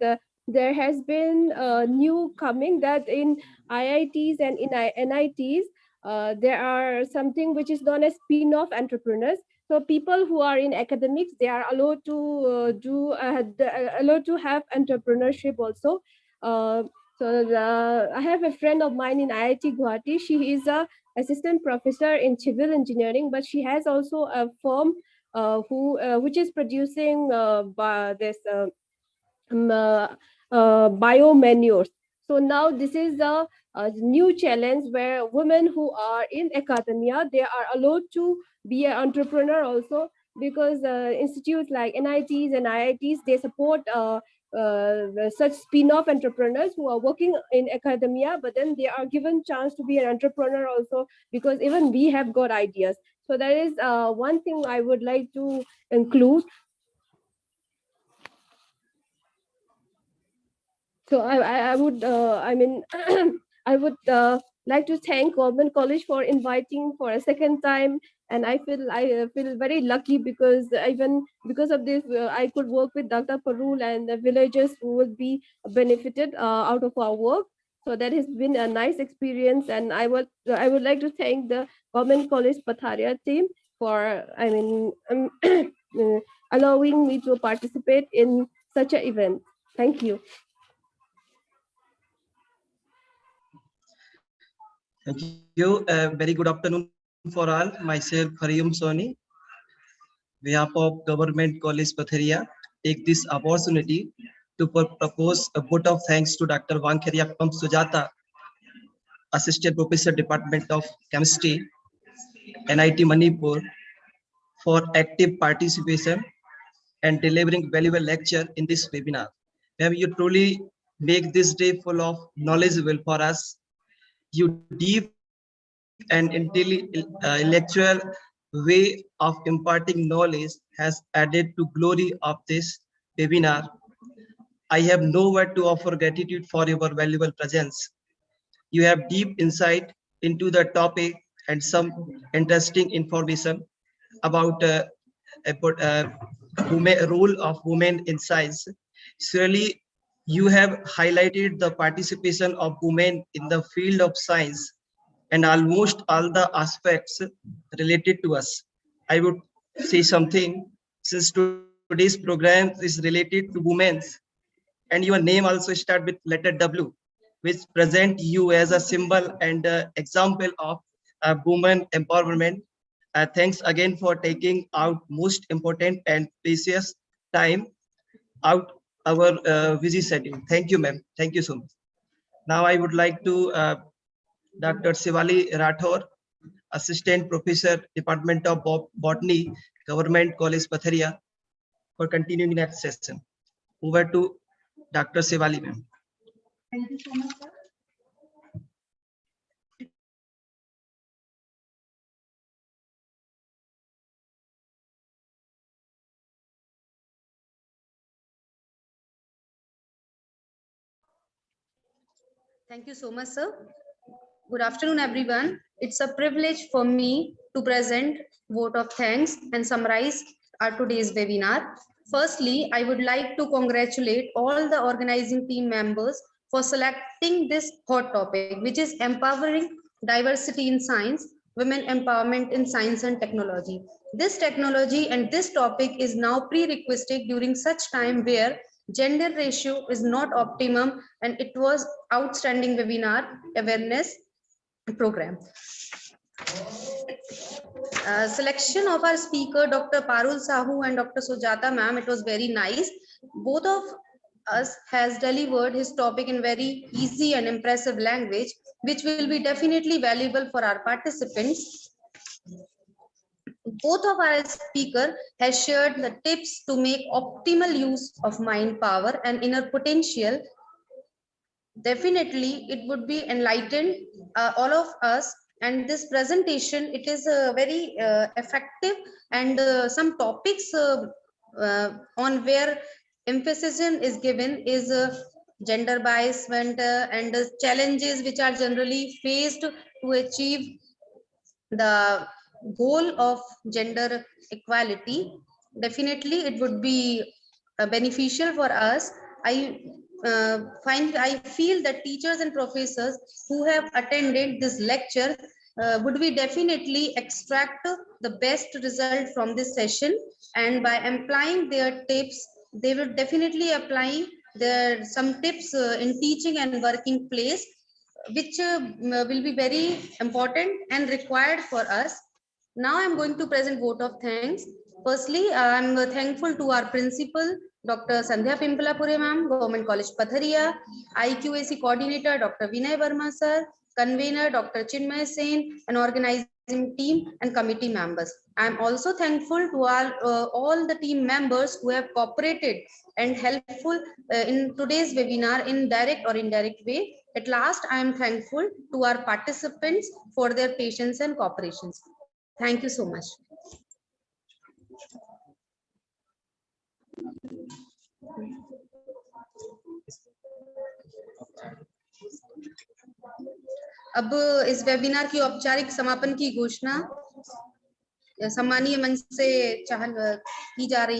there has been new coming that in IITs and in NITs there are something which is known as spin-off entrepreneurs. So people who are in academics, they are allowed to allowed to have entrepreneurship also. I have a friend of mine in IIT Guwahati. She is a assistant professor in civil engineering, but she has also a firm which is producing biomanures. So now this is a new challenge where women who are in academia, they are allowed to be an entrepreneur also, because institutes like NITs and IITs, they support such spin-off entrepreneurs who are working in academia, but then they are given chance to be an entrepreneur also, because even we have got ideas. So that is one thing I would like to include. So I would I would like to thank Government College for inviting for a second time, and I feel very lucky because even because of this I could work with Dr. Parul and the villagers who will be benefited out of our work. So that has been a nice experience, and I would like to thank the Government College Patharia team for allowing me to participate in such an event. Thank you. Thank you. Very good afternoon for all. Myself, Hariom Soni, behalf of Government College Patharia, take this opportunity to propose a vote of thanks to Dr. Wankheriapam Sujata, Assistant Professor, Department of Chemistry, NIT Manipur, for active participation and delivering valuable lecture in this webinar. Ma'am, you truly make this day full of knowledgeable for us. You deep and intellectual way of imparting knowledge has added to glory of this webinar. I have no word to offer gratitude for your valuable presence. You have deep insight into the topic and some interesting information about role of women in science. Surely you have highlighted the participation of women in the field of science and almost all the aspects related to us. I would say something, since today's program is related to women, and your name also start with letter W, which present you as a symbol and example of woman empowerment. Thanks again for taking out most important and precious time out our busy schedule. Thank you, ma'am. Thank you so much. Now I would like to Dr. Shivali Rathore, Assistant Professor, Department of Botany, Government College Patharia, for continuing next session. Over to Dr. Shivali, ma'am. Thank you so much, sir. Thank you so much, sir. Good afternoon, everyone. It's a privilege for me to present vote of thanks and summarize our today's webinar. Firstly, I would like to congratulate all the organizing team members for selecting this hot topic, which is empowering diversity in science, women empowerment in science and technology. This technology and this topic is now prerequisite during such time where gender ratio is not optimum, and it was outstanding webinar awareness program. Selection of our speaker, Dr. Parul Sahu and Dr. Sujata ma'am, it was very nice. Both of us has delivered his topic in very easy and impressive language, which will be definitely valuable for our participants. Both of our speaker has shared the tips to make optimal use of mind power and inner potential. Definitely, it would be enlightened all of us. And this presentation, it is very effective, and some topics on where emphasis is given is gender biasment and challenges which are generally faced to achieve the goal of gender equality. Definitely, it would be beneficial for us. I feel that teachers and professors who have attended this lecture would be definitely extract the best result from this session, and by applying their tips, they will definitely apply their some tips in teaching and working place, which will be very important and required for us. Now I'm going to present vote of thanks. Firstly, I'm thankful to our principal, Dr. Sandhya Pimpalapure ma'am, Government College Patharia, IQAC coordinator, Dr. Vinay Verma sir, convener, Dr. Chinmay Sen, and organizing team and committee members. I'm also thankful to all the team members who have cooperated and helpful in today's webinar in direct or indirect way. At last, I am thankful to our participants for their patience and cooperation. Thank you so much. अब इस webinar की औपचारिक समापन की घोषणा सम्मानीय मंच से की जा रही